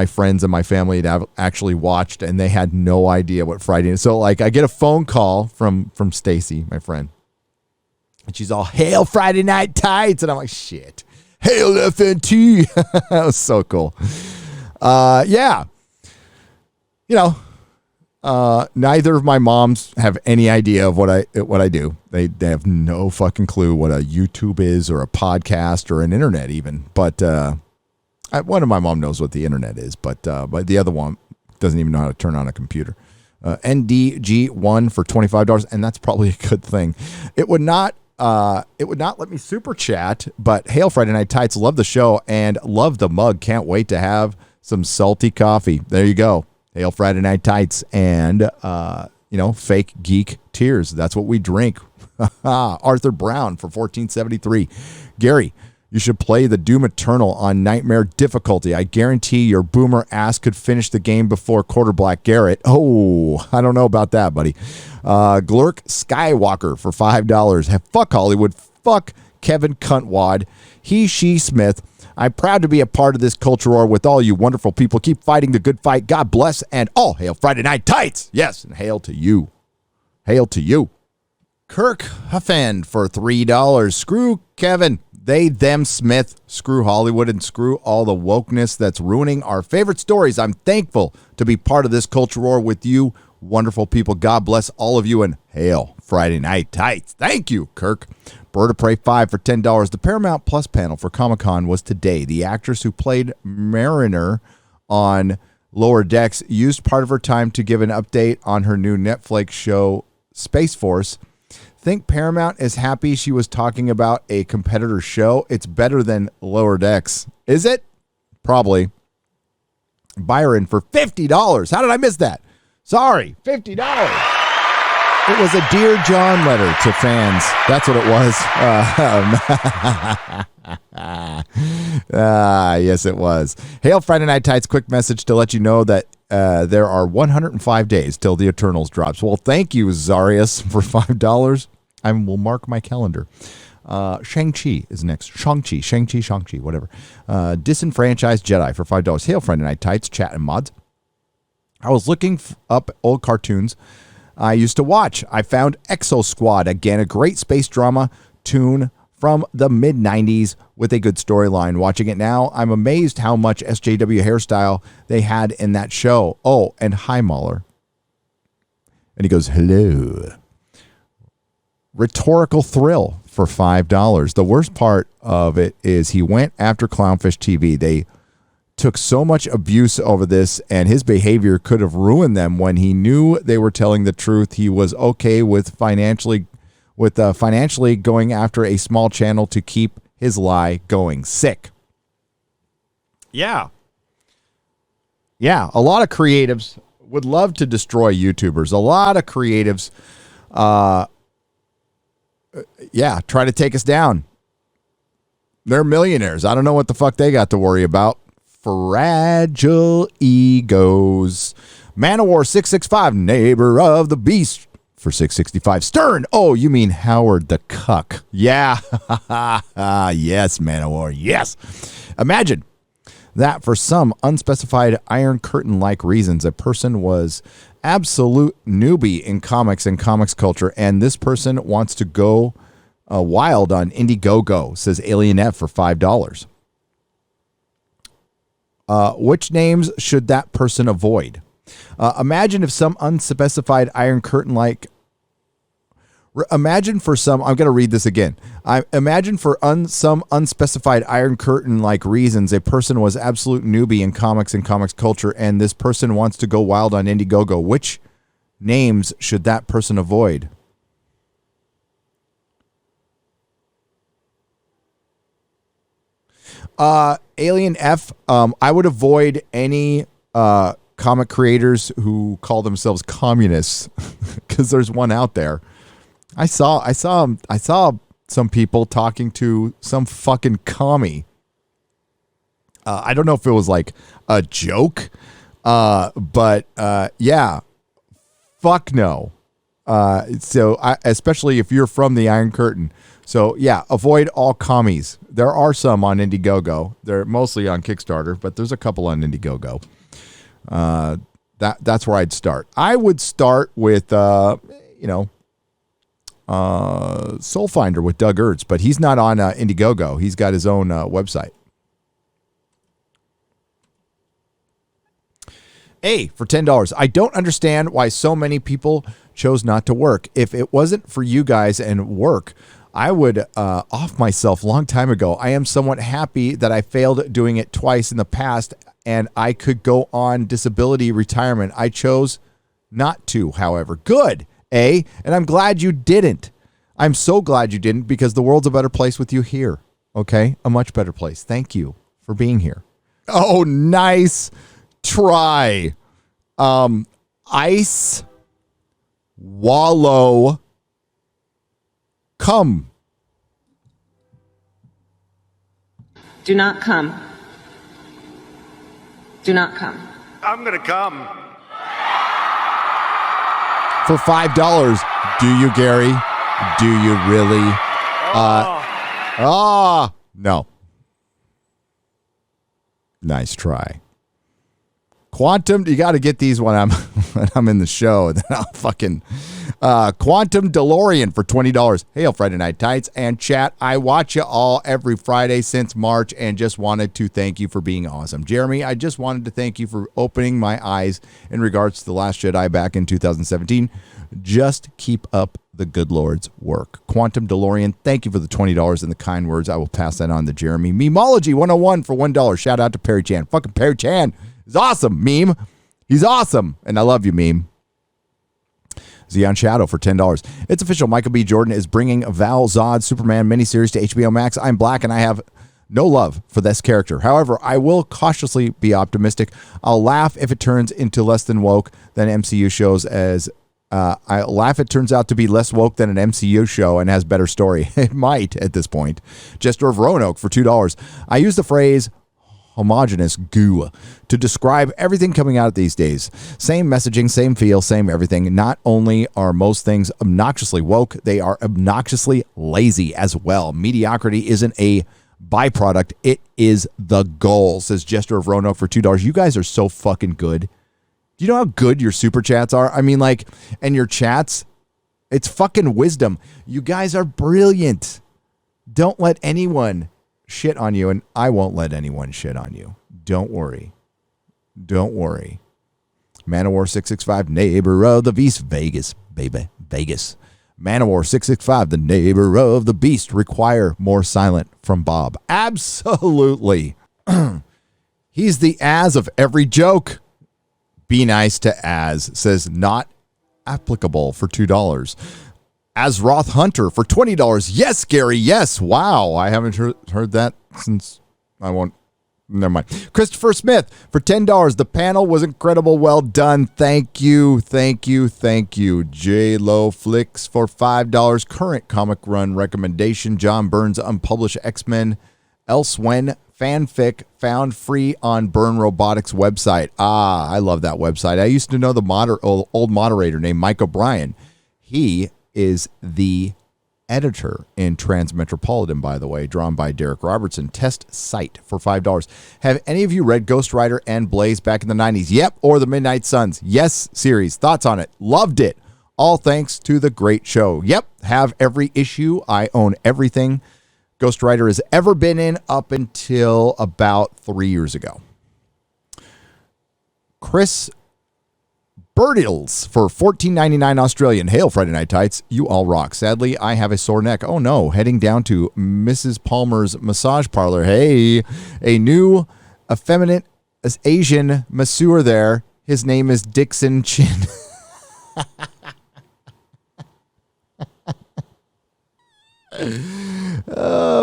friends and my family had actually watched, and they had no idea what Friday is. So like I get a phone call from Stacy, my friend, and she's all, hail Friday Night Tights. And I'm like, shit, hail FNT. That was so cool. Yeah. You know, neither of my moms have any idea of what I do. They have no fucking clue what a YouTube is or a podcast or an internet even. But, one of my mom knows what the internet is, but the other one doesn't even know how to turn on a computer. NDG1 for $25, and that's probably a good thing. It would not let me super chat, but hail Friday Night Tights, love the show and love the mug. Can't wait to have some salty coffee. There you go. Hail Friday Night Tights and fake geek tears. That's what we drink. Arthur Brown for $14.73. Gary, you should play the Doom Eternal on Nightmare difficulty. I guarantee your boomer ass could finish the game before Quarterblack Garrett. Oh, I don't know about that, buddy. Glurk Skywalker for $5. Fuck Hollywood. Fuck Kevin Cuntwad. He, she, Smith. I'm proud to be a part of this culture war with all you wonderful people. Keep fighting the good fight. God bless, and all hail Friday Night Tights. Yes, and hail to you. Hail to you. Kirk Huffend for $3. Screw Kevin. They, them, Smith, screw Hollywood, and screw all the wokeness that's ruining our favorite stories. I'm thankful to be part of this culture war with you, wonderful people. God bless all of you, and hail Friday Night Tights. Thank you, Kirk. Bird of Prey 5 for $10. The Paramount Plus panel for Comic-Con was today. The actress who played Mariner on Lower Decks used part of her time to give an update on her new Netflix show, Space Force. Think Paramount is happy she was talking about a competitor show. It's better than Lower Decks. Is it? Probably. Byron for $50. How did I miss that? Sorry, $50. It was a Dear John letter to fans. That's what it was. Yes, it was. Hail Friday Night Tights. Quick message to let you know that there are 105 days till the Eternals drops. Well, thank you, Zarius, for $5. I will mark my calendar. Shang-Chi is next. Shang-Chi, whatever. Disenfranchised Jedi for $5. Hail Friday Night Tights, chat and mods. I was looking up old cartoons I used to watch. I found Exo Squad, again, a great space drama tune from the mid-90s with a good storyline. Watching it now, I'm amazed how much SJW hairstyle they had in that show. Oh, and hi, Mahler. And he goes, hello. Rhetorical Thrill for $5. The worst part of it is he went after Clownfish TV. They took so much abuse over this, and his behavior could have ruined them. When he knew they were telling the truth, he was okay with financially with financially going after a small channel to keep his lie going. Sick. Yeah. Yeah, a lot of creatives would love to destroy YouTubers. A lot of creatives, try to take us down. They're millionaires. I don't know what the fuck they got to worry about. Fragile egos. Manowar 665, neighbor of the beast for 665. Stern. Oh, you mean Howard the Cuck. Yeah. Yes, Manowar. Yes. Imagine that for some unspecified Iron Curtain-like reasons, a person was absolute newbie in comics and comics culture, and this person wants to go wild on Indiegogo, says Alien F for $5. Which names should that person avoid? Imagine if some unspecified Iron Curtain-like... Imagine for some... I'm going to read this again. Imagine for some unspecified Iron Curtain-like reasons, a person was absolute newbie in comics and comics culture, and this person wants to go wild on Indiegogo. Which names should that person avoid? Alien F, I would avoid any comic creators who call themselves communists, because there's one out there. I saw some people talking to some fucking commie. I don't know if it was like a joke, but yeah, fuck no. Especially if you're from the Iron Curtain. So yeah, avoid all commies. There are some on Indiegogo. They're mostly on Kickstarter, but there's a couple on Indiegogo. That's where I'd start. I would start with Soul Finder with Doug Ertz, but he's not on Indiegogo. He's got his own website. A for $10. I don't understand why so many people chose not to work. If it wasn't for you guys and work, I would off myself a long time ago. I am somewhat happy that I failed doing it twice in the past and I could go on disability retirement. I chose not to, however. Good, A, and I'm glad you didn't. I'm so glad you didn't, because the world's a better place with you here. Okay? A much better place. Thank you for being here. Oh, nice try. Ice Wallow Come. Do not come. Do not come. I'm going to come. For $5. Do you, Gary? Do you really? No. Nice try. Quantum, you got to get these when I'm in the show. Then I'll fucking Quantum DeLorean for $20. Hail Friday Night Tights and chat. I watch you all every Friday since March and just wanted to thank you for being awesome. Jeremy, I just wanted to thank you for opening my eyes in regards to The Last Jedi back in 2017. Just keep up the good Lord's work. Quantum DeLorean, thank you for the $20 and the kind words. I will pass that on to Jeremy. Memology 101 for $1. Shout out to Perry Chan. Fucking Perry Chan. He's awesome, Meme. He's awesome. And I love you, Meme. Xeon Shadow for $10. It's official. Michael B. Jordan is bringing Val Zod Superman miniseries to HBO Max. I'm black and I have no love for this character. However, I will cautiously be optimistic. I'll laugh if it turns into less than woke than MCU shows as I'll laugh if it turns out to be less woke than an MCU show and has better story. It might at this point. Jester of Roanoke for $2. I use the phrase homogenous goo to describe everything coming out these days. Same messaging, same feel, same everything. Not only are most things obnoxiously woke, they are obnoxiously lazy as well. Mediocrity isn't a byproduct, it is the goal, says Jester of Roanoke for $2. You guys are so fucking good. Do you know how good your super chats are? I mean, like, and your chats, it's fucking wisdom. You guys are brilliant. Don't let anyone shit on you, and I won't let anyone shit on you. Don't worry. Don't worry. Manowar 665, neighbor of the beast. Vegas, baby. Vegas. Manowar 665, the neighbor of the beast. Require more silent from Bob. Absolutely. He's the as of every joke. Be nice to as, says not applicable for $2. Azroth Hunter for $20. Yes, Gary. Yes. Wow. I haven't heard that since I won't. Never mind. Christopher Smith for $10. The panel was incredible. Well done. Thank you. Thank you. Thank you. J Lo Flicks for $5. Current comic run recommendation. John Byrne's unpublished X-Men Elsewhen fanfic found free on Burn Robotics website. Ah, I love that website. I used to know the old moderator named Mike O'Brien. He is the editor in Transmetropolitan, by the way, drawn by Derek Robertson. Test site for $5. Have any of you read Ghost Rider and Blaze back in the 90s? Yep. Or the Midnight Suns? Yes. Series. Thoughts on it? Loved it. All thanks to the great show. Yep. Have every issue. I own everything Ghost Rider has ever been in up until about 3 years ago. Chris Birdials for $14.99 Australian. Hail, Friday Night Tights. You all rock. Sadly, I have a sore neck. Oh, no. Heading down to Mrs. Palmer's massage parlor. Hey, a new effeminate Asian masseur there. His name is Dixon Chin.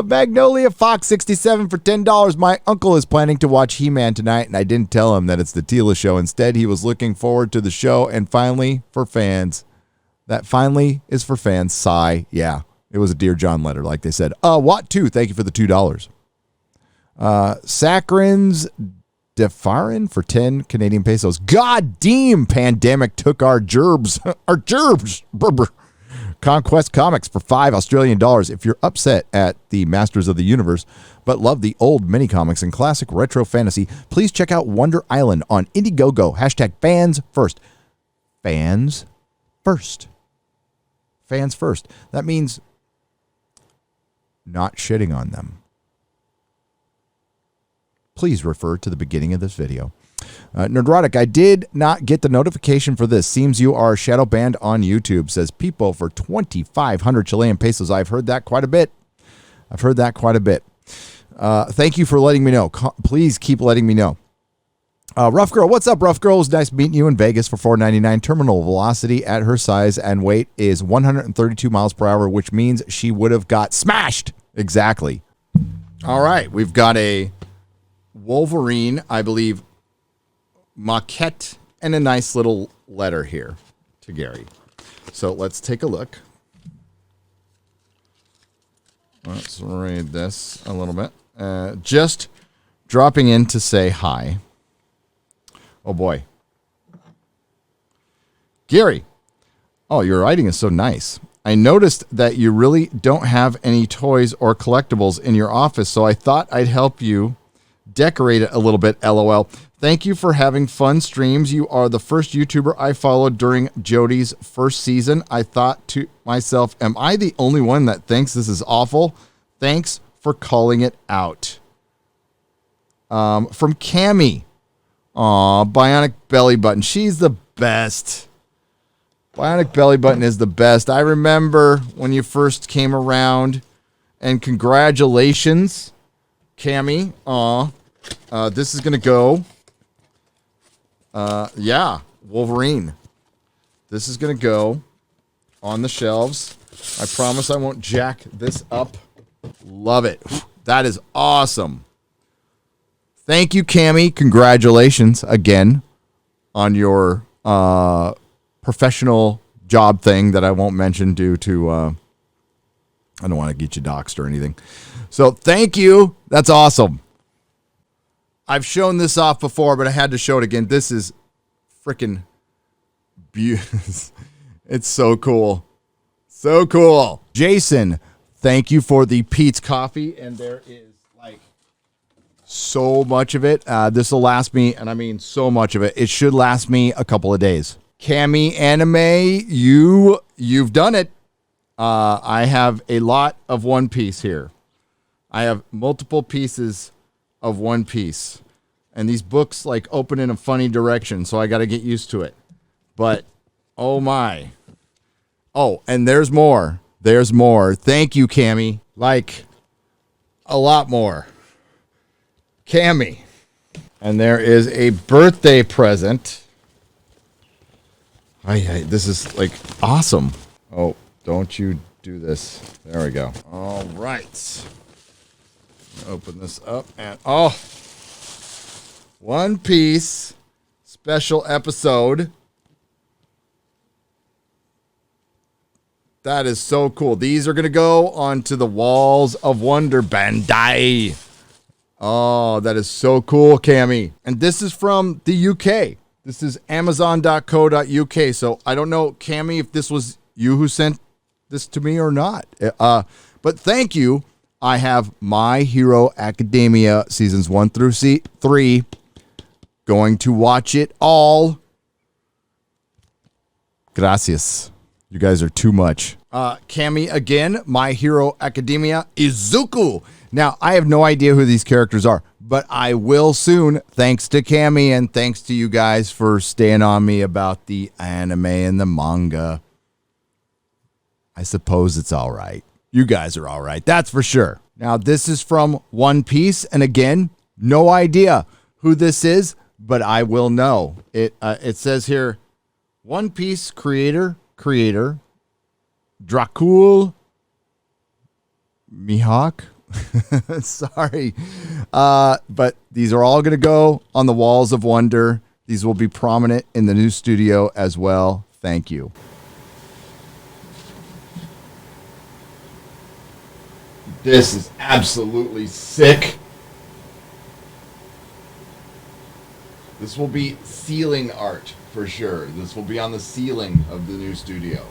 Magnolia Fox 67 for $10. My uncle is planning to watch He-Man tonight, and I didn't tell him that it's the Tila show. Instead, he was looking forward to the show, and finally, for fans. That finally is for fans. Sigh. Yeah, it was a Dear John letter, like they said. Watt 2, thank you for the $2. Saccharins Defarin for 10 Canadian pesos. God damn, pandemic took our gerbs. Our gerbs. Brr. Conquest Comics for $5 Australian dollars. If you're upset at the Masters of the Universe, but love the old mini comics and classic retro fantasy, please check out Wonder Island on Indiegogo. Hashtag fans first. Fans first. Fans first. That means not shitting on them. Please refer to the beginning of this video. Nerdrotic, I did not get the notification for this. Seems you are shadow banned on YouTube. Says People for 2,500 Chilean pesos. I've heard that quite a bit. Thank you for letting me know. Please keep letting me know. Rough Girl, what's up, Rough Girl? It was nice meeting you in Vegas for $4.99. Terminal velocity at her size and weight is 132 miles per hour, which means she would have got smashed. Exactly. All right, we've got a Wolverine, I believe, maquette and a nice little letter here to Gary. So let's take a look. Let's read this a little bit. Just dropping in to say hi. Oh boy. Gary. Oh, your writing is so nice. I noticed that you really don't have any toys or collectibles in your office, so I thought I'd help you decorate it a little bit, LOL. Thank you for having fun streams. You are the first YouTuber I followed during Jody's first season. I thought to myself, am I the only one that thinks this is awful? Thanks for calling it out. From Cammy. Aw, Bionic Belly Button. She's the best. Bionic Belly Button is the best. I remember when you first came around, and congratulations, Cammy. Aw. This is going to go. Yeah, Wolverine. This is going to go on the shelves. I promise I won't jack this up. Love it. That is awesome. Thank you, Cammy. Congratulations again on your professional job thing that I won't mention due to, I don't want to get you doxxed or anything. So thank you. That's awesome. I've shown this off before, but I had to show it again. This is freaking beautiful. It's so cool. So cool. Jason, thank you for the Pete's coffee. And there is like so much of it. This will last me, and I mean so much of it. It should last me a couple of days. Cammy Anime, you've done it. I have a lot of One Piece here. I have multiple pieces of One Piece. And these books like open in a funny direction, so I got to get used to it. But, oh my. Oh, and there's more. There's more. Thank you, Cammy. Like, a lot more. Cammy. And there is a birthday present. This is like awesome. Oh, Don't you do this. There we go. All right. Open this up and One Piece special episode. That is so cool. These are going to go onto the Walls of Wonder Bandai. Oh, that is so cool, Cammy. And this is from the UK. This is amazon.co.uk. So I don't know, Cammy, if this was you who sent this to me or not. But thank you. I have My Hero Academia seasons 1 through 3. Going to watch it all. Gracias. You guys are too much. Cammy again, My Hero Academia, Izuku. Now, I have no idea who these characters are, but I will soon, thanks to Cammy and thanks to you guys for staying on me about the anime and the manga. I suppose it's all right. You guys are all right, that's for sure. Now, this is from One Piece, and again, no idea who this is, but I will know. It says here, One Piece creator, Dracul Mihawk. Sorry. But these are all going to go on the Walls of Wonder. These will be prominent in the new studio as well. Thank you. This is absolutely sick. This will be ceiling art for sure. This will be on the ceiling of the new studio.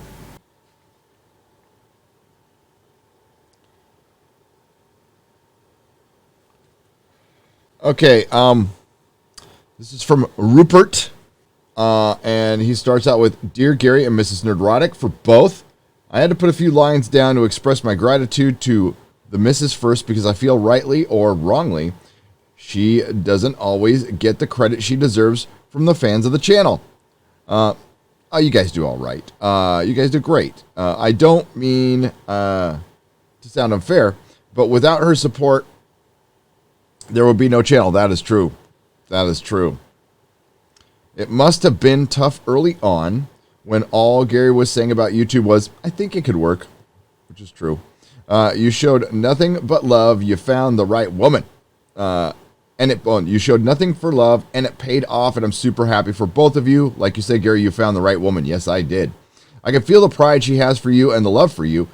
Okay, this is from Rupert, and he starts out with, Dear Gary and Mrs. Nerdrotic, for both, I had to put a few lines down to express my gratitude to the Mrs. first because I feel rightly or wrongly, she doesn't always get the credit she deserves from the fans of the channel. You guys do all right. You guys do great. I don't mean to sound unfair, but without her support, there would be no channel. That is true. That is true. It must have been tough early on when all Gary was saying about YouTube was, I think it could work, which is true. You showed nothing but love. You found the right woman. You showed nothing for love, and it paid off, and I'm super happy for both of you. Like you said, Gary, you found the right woman. Yes, I did. I can feel the pride she has for you and the love for you.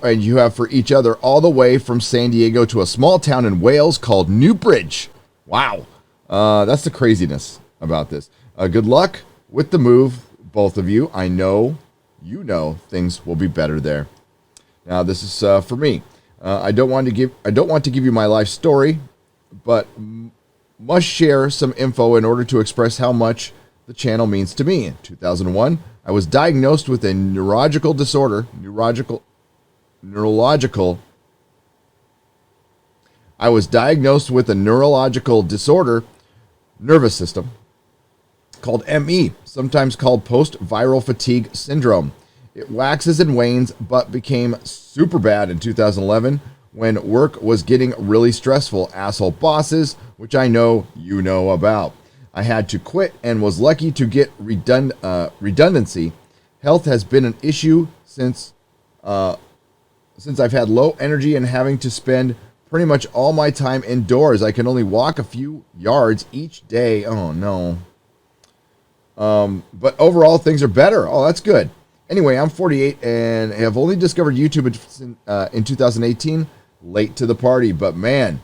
And you have for each other all the way from San Diego to a small town in Wales called Newbridge. Wow. That's the craziness about this. Good luck with the move, both of you. I know you know things will be better there. Now this is for me. I don't want to give you my life story, but must share some info in order to express how much the channel means to me. In 2001, I was diagnosed with a neurological disorder. I was diagnosed with a neurological disorder, nervous system, called ME, sometimes called post-viral fatigue syndrome. It waxes and wanes, but became super bad in 2011 when work was getting really stressful. Asshole bosses, which I know you know about. I had to quit and was lucky to get redundancy. Health has been an issue since I've had low energy and having to spend pretty much all my time indoors. I can only walk a few yards each day. Oh, no. But overall, things are better. Oh, that's good. Anyway, I'm 48 and have only discovered YouTube in 2018. Late to the party, but man,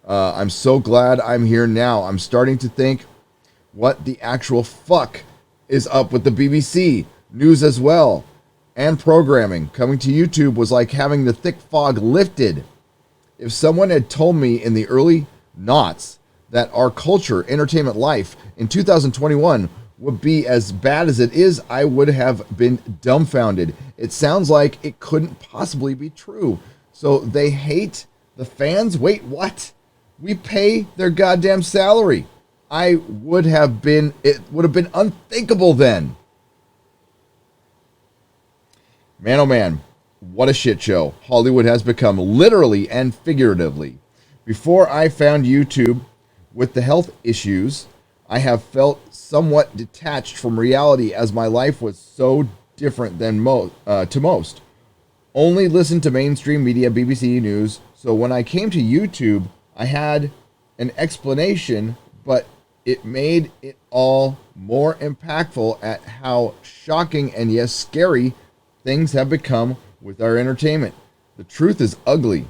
I'm so glad I'm here now. I'm starting to think, what the actual fuck is up with the BBC? News as well. And programming. Coming to YouTube was like having the thick fog lifted. If someone had told me in the early noughts that our culture, entertainment life in 2021 would be as bad as it is, I would have been dumbfounded. It sounds like it couldn't possibly be true. So they hate the fans? Wait, what? We pay their goddamn salary. It would have been unthinkable then. Man, oh man, what a shit show Hollywood has become, literally and figuratively. Before I found YouTube with the health issues, I have felt somewhat detached from reality as my life was so different than most. Only listened to mainstream media, BBC News. So when I came to YouTube, I had an explanation, but it made it all more impactful at how shocking and yes, scary things have become with our entertainment. The truth is ugly.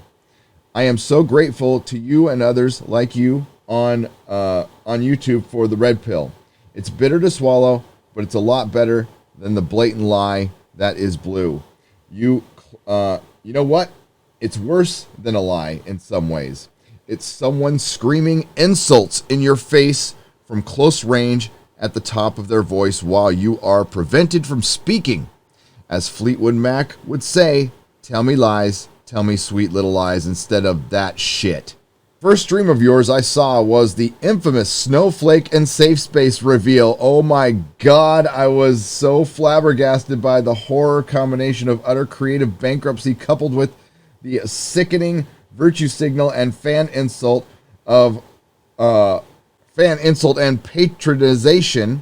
I am so grateful to you and others like you on YouTube for the red pill. It's bitter to swallow, but it's a lot better than the blatant lie that is blue. You know what? It's worse than a lie in some ways. It's someone screaming insults in your face from close range at the top of their voice while you are prevented from speaking. As Fleetwood Mac would say, tell me lies, tell me sweet little lies instead of that shit. First stream of yours I saw was the infamous Snowflake and Safe Space reveal. Oh my god, I was so flabbergasted by the horror combination of utter creative bankruptcy coupled with the sickening virtue signal and fan insult and patronization.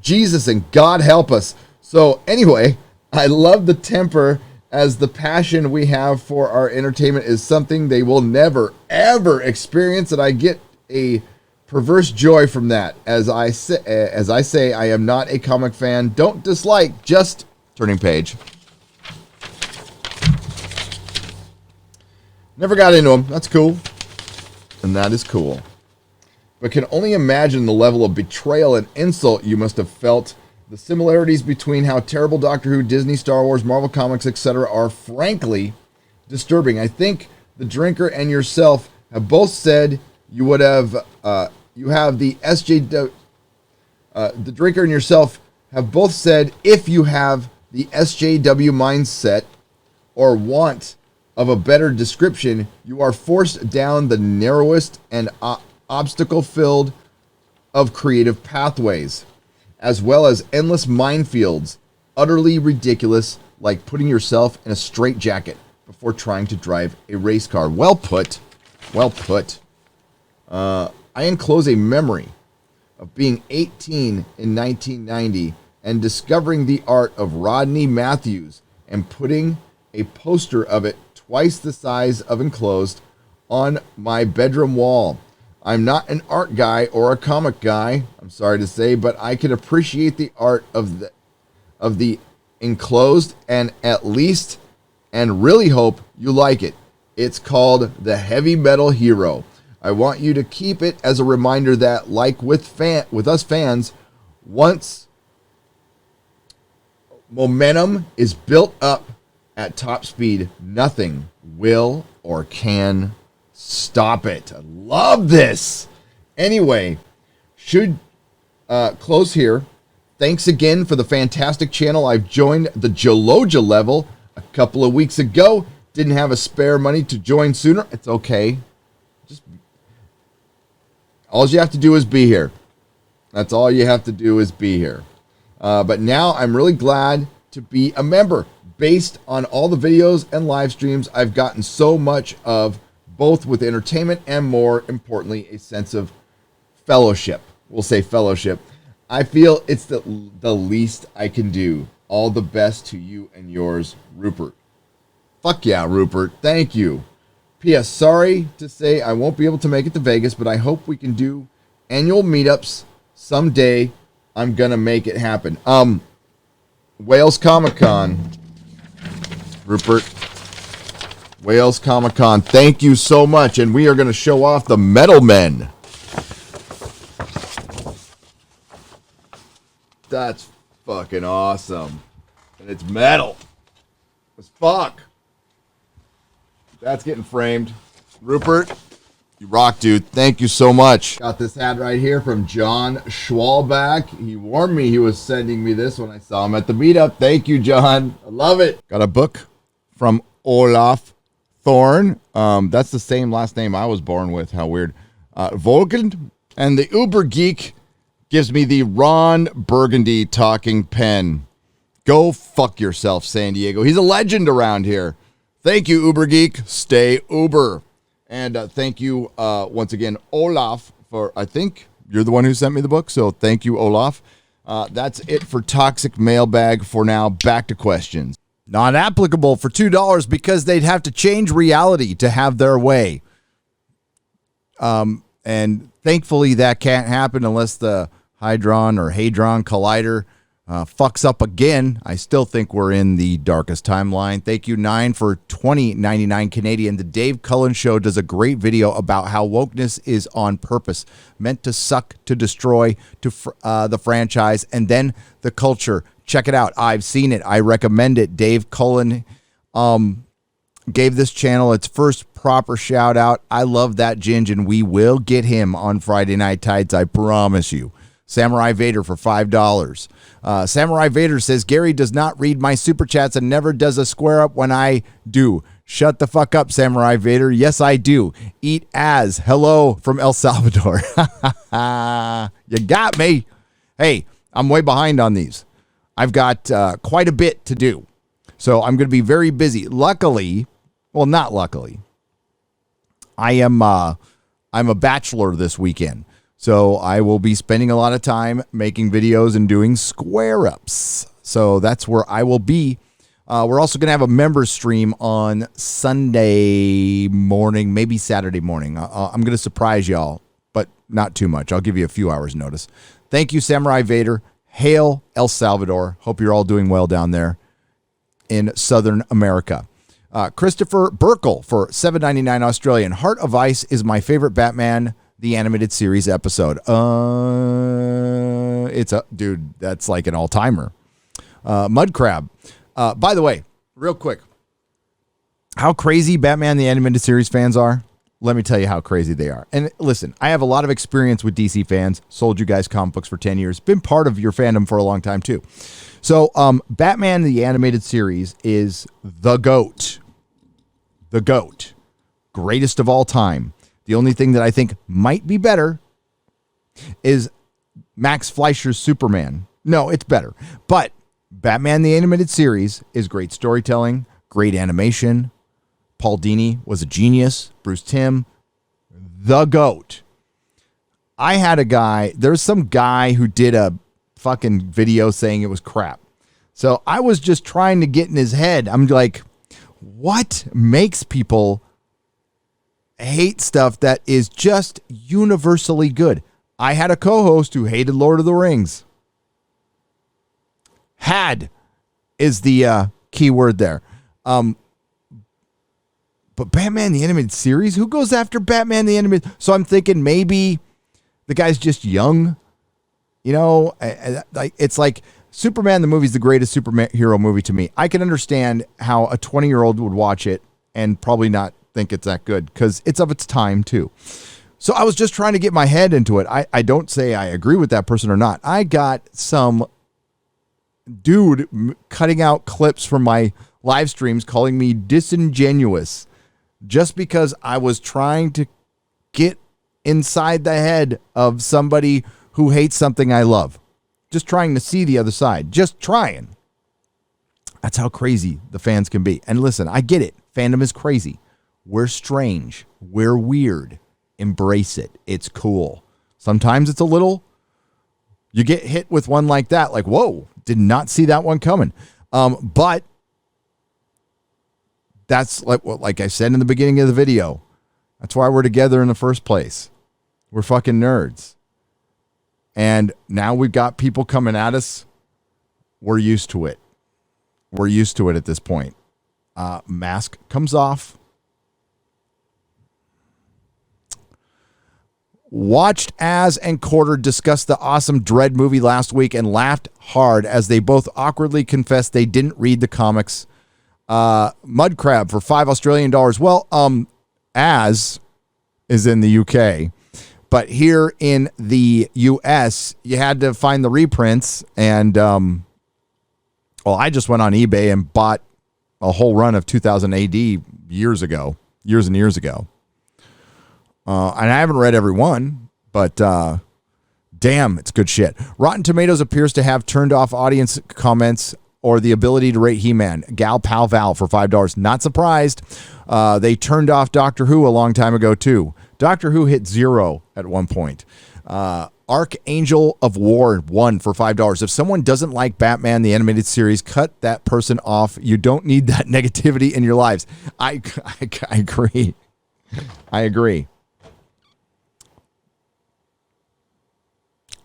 Jesus and God help us. So anyway, I love the temper, as the passion we have for our entertainment is something they will never, ever experience, and I get a perverse joy from that. As I say, I am not a comic fan. Don't dislike, just turning page. Never got into them. That's cool. And that is cool. But can only imagine the level of betrayal and insult you must have felt. The similarities between how terrible Doctor Who, Disney, Star Wars, Marvel Comics, etc. are frankly disturbing. I think the drinker and yourself have both said you would have, you have the SJW, the drinker and yourself have both said if you have the SJW mindset or want of a better description, you are forced down the narrowest and obstacle-filled of creative pathways, as well as endless minefields, utterly ridiculous, like putting yourself in a straitjacket before trying to drive a race car. Well put. Well put. I enclose a memory of being 18 in 1990 and discovering the art of Rodney Matthews and putting a poster of it twice the size of enclosed on my bedroom wall. I'm not an art guy or a comic guy, I'm sorry to say, but I can appreciate the art of the enclosed and at least and really hope you like it. It's called The Heavy Metal Hero. I want you to keep it as a reminder that, like with us fans, once momentum is built up at top speed, nothing will or can stop it. I love this. Anyway, should close here. Thanks again for the fantastic channel. I've joined the Joloja level a couple of weeks ago. Didn't have a spare money to join sooner. It's okay. Just all you have to do is be here. That's all you have to do is be here. But now I'm really glad to be a member. Based on all the videos and live streams I've gotten so much of, both with entertainment and, more importantly, a sense of fellowship. We'll say fellowship. I feel it's the least I can do. All the best to you and yours, Rupert. Fuck yeah, Rupert. Thank you. P.S. Sorry to say I won't be able to make it to Vegas, but I hope we can do annual meetups someday. I'm going to make it happen. Wales Comic Con. Rupert. Wales Comic Con. Thank you so much. And we are going to show off the Metal Men. That's fucking awesome. And it's metal as fuck. That's getting framed. Rupert, you rock, dude. Thank you so much. Got this hat right here from John Schwalbach. He warned me he was sending me this when I saw him at the meetup. Thank you, John. I love it. Got a book from Olaf Thorn. That's the same last name I was born with. How weird. Volgend. And the Uber Geek gives me the Ron Burgundy talking pen. Go fuck yourself, San Diego. He's a legend around here. Thank you, Uber Geek. Stay Uber. And thank you once again, Olaf, for, I think, you're the one who sent me the book, so thank you, Olaf. That's it for Toxic Mailbag for now. Back to questions. Not applicable for $2 because they'd have to change reality to have their way. And thankfully that can't happen unless the Hadron Collider fucks up again. I still think we're in the darkest timeline. Thank you, 9, for $20.99 Canadian. The Dave Cullen Show does a great video about how wokeness is on purpose, meant to suck, to destroy the franchise, and then the culture. Check it out. I've seen it. I recommend it. Dave Cullen gave this channel its first proper shout out. I love that Ginge, and we will get him on Friday Night Tights. I promise you. Samurai Vader for $5. Samurai Vader says, Gary does not read my super chats and never does a square up when I do. Shut the fuck up, Samurai Vader. Yes, I do. Eat as. Hello from El Salvador. You got me. Hey, I'm way behind on these. I've got quite a bit to do. So I'm going to be very busy. Luckily, well, not luckily, I'm a bachelor this weekend. So I will be spending a lot of time making videos and doing square ups. So that's where I will be. We're also going to have a members stream on Sunday morning, maybe Saturday morning. I'm going to surprise y'all, but not too much. I'll give you a few hours notice. Thank you, Samurai Vader. Hail El Salvador. Hope you're all doing well down there in Southern America. Christopher Burkle for $7.99 Australian. Heart of Ice is my favorite Batman the Animated Series episode. It's a dude. That's like an all-timer. Mud Crab. By the way, real quick, how crazy Batman the Animated Series fans are. Let me tell you how crazy they are. And listen, I have a lot of experience with DC fans. Sold you guys comic books for 10 years. Been part of your fandom for a long time too. So, Batman the Animated Series is the GOAT. The GOAT. Greatest of all time. The only thing that I think might be better is Max Fleischer's Superman. No, it's better. But Batman the Animated Series is great storytelling, great animation. Paul Dini was a genius. Bruce Timm, the GOAT. I had a guy, there's some guy who did a fucking video saying it was crap. So I was just trying to get in his head. I'm like, what makes people hate stuff that is just universally good? I had a co-host who hated Lord of the Rings. Had is the key word there. But Batman the Animated Series, who goes after Batman the Animated? So I'm thinking maybe the guy's just young. You know, it's like Superman the movie is the greatest superhero movie to me. I can understand how a 20-year-old would watch it and probably not think it's that good because it's of its time too. So I was just trying to get my head into it. I don't say I agree with that person or not. I got some dude cutting out clips from my live streams calling me disingenuous just because I was trying to get inside the head of somebody who hates something I love. Just trying to see the other side. Just trying. That's how crazy the fans can be. And listen, I get it. Fandom is crazy. We're strange. We're weird. Embrace it. It's cool. Sometimes it's a little, you get hit with one like that, like, whoa, did not see that one coming. But that's like I said in the beginning of the video, that's why we're together in the first place. We're fucking nerds. And now we've got people coming at us. We're used to it. We're used to it at this point. Mask comes off. Watched Az and Quarter discuss the awesome Dread movie last week and laughed hard as they both awkwardly confessed they didn't read the comics. Mud Crab for $5 Australian. Well, Az is in the UK. But here in the U.S., you had to find the reprints. And, well, I just went on eBay and bought a whole run of 2000 AD years and years ago. And I haven't read every one, but damn, it's good shit. Rotten Tomatoes appears to have turned off audience comments or the ability to rate He-Man. Gal Pal Val for $5. Not surprised. They turned off Doctor Who a long time ago, too. Doctor Who hit 0 at one point. Archangel of War 1 for $5. If someone doesn't like Batman, the animated series, cut that person off. You don't need that negativity in your lives. I agree. I agree.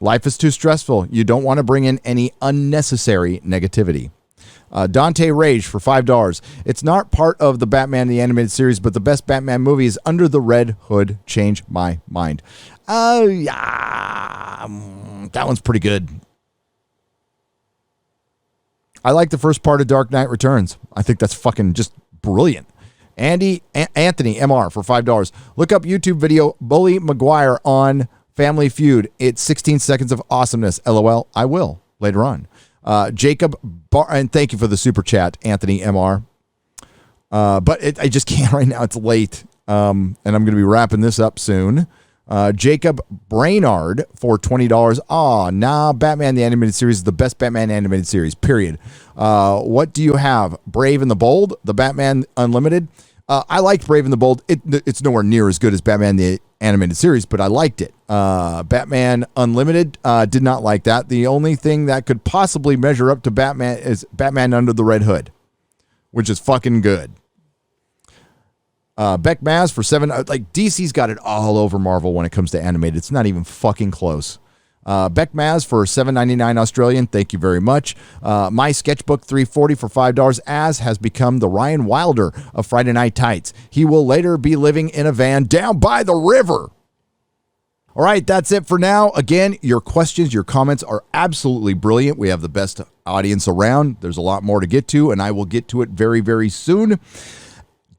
Life is too stressful. You don't want to bring in any unnecessary negativity. Dante Rage for $5. It's not part of the Batman the Animated Series, but the best Batman movie is Under the Red Hood. Change my mind. Yeah, that one's pretty good. I like the first part of Dark Knight Returns. I think that's fucking just brilliant. Anthony MR for $5. Look up YouTube video Bully Maguire on Family Feud. It's 16 seconds of awesomeness. LOL. I will later on. Jacob and thank you for the super chat, Anthony MR. But I just can't right now. It's late. And I'm going to be wrapping this up soon. Jacob Brainard for $20. Batman the Animated Series is the best Batman animated series, period. What do you have? Brave and the Bold, the Batman Unlimited. I liked Brave and the Bold. It's nowhere near as good as Batman the Animated Series, but I liked it. Batman Unlimited, did not like that. The only thing that could possibly measure up to Batman is Batman Under the Red Hood, which is fucking good. Beck Maz for $7. Like, DC's got it all over Marvel when it comes to animated. It's not even fucking close. Beck Maz for $7.99 Australian. Thank you very much. My Sketchbook $3.40 for $5. Az has become the Ryan Wilder of Friday Night Tights. He will later be living in a van down by the river. All right, that's it for now. Again, your questions, your comments are absolutely brilliant. We have the best audience around. There's a lot more to get to, and I will get to it very, very soon.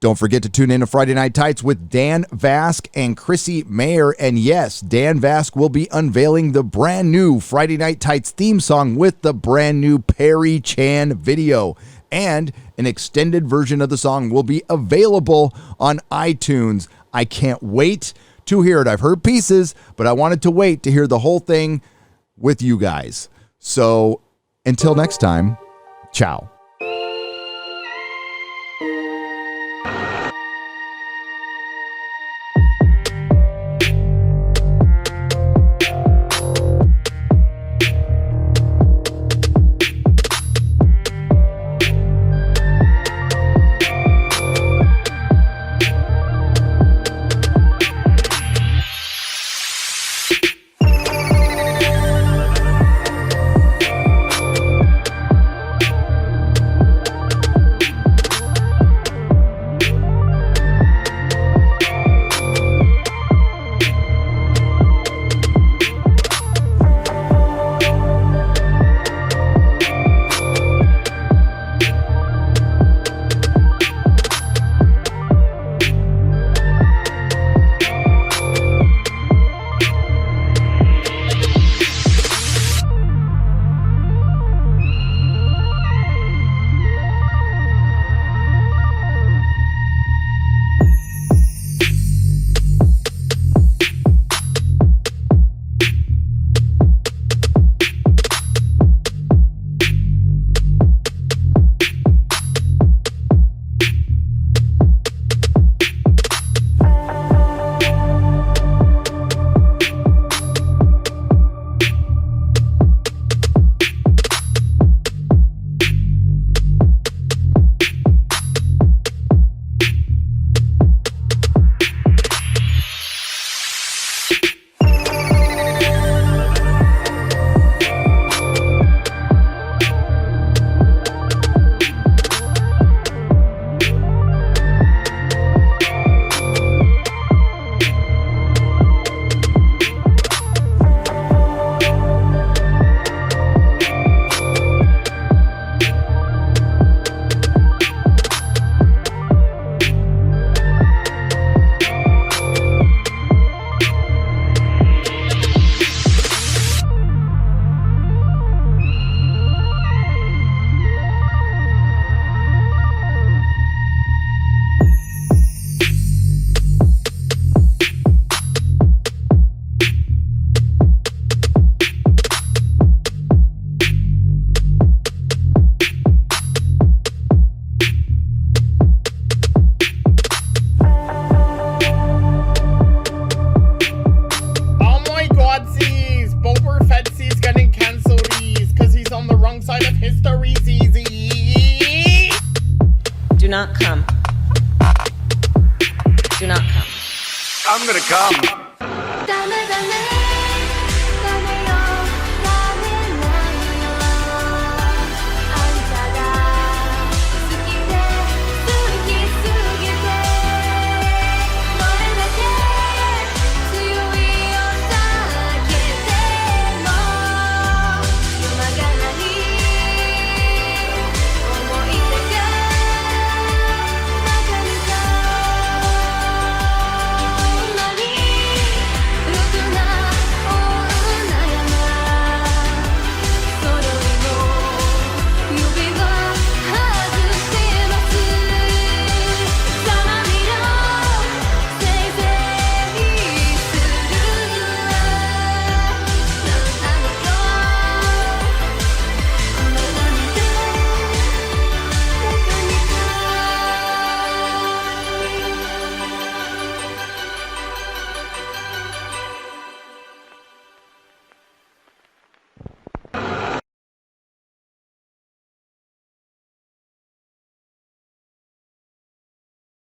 Don't forget to tune in to Friday Night Tights with Dan Vask and Chrissy Mayer. And yes, Dan Vask will be unveiling the brand new Friday Night Tights theme song with the brand new Perry Chan video. And an extended version of the song will be available on iTunes. I can't wait to hear it. I've heard pieces, but I wanted to wait to hear the whole thing with you guys. So until next time, ciao. Nazis. Boba Fett's getting cancelled, cause he's on the wrong side of history's easy. Do not come. Do not come. I'm gonna come.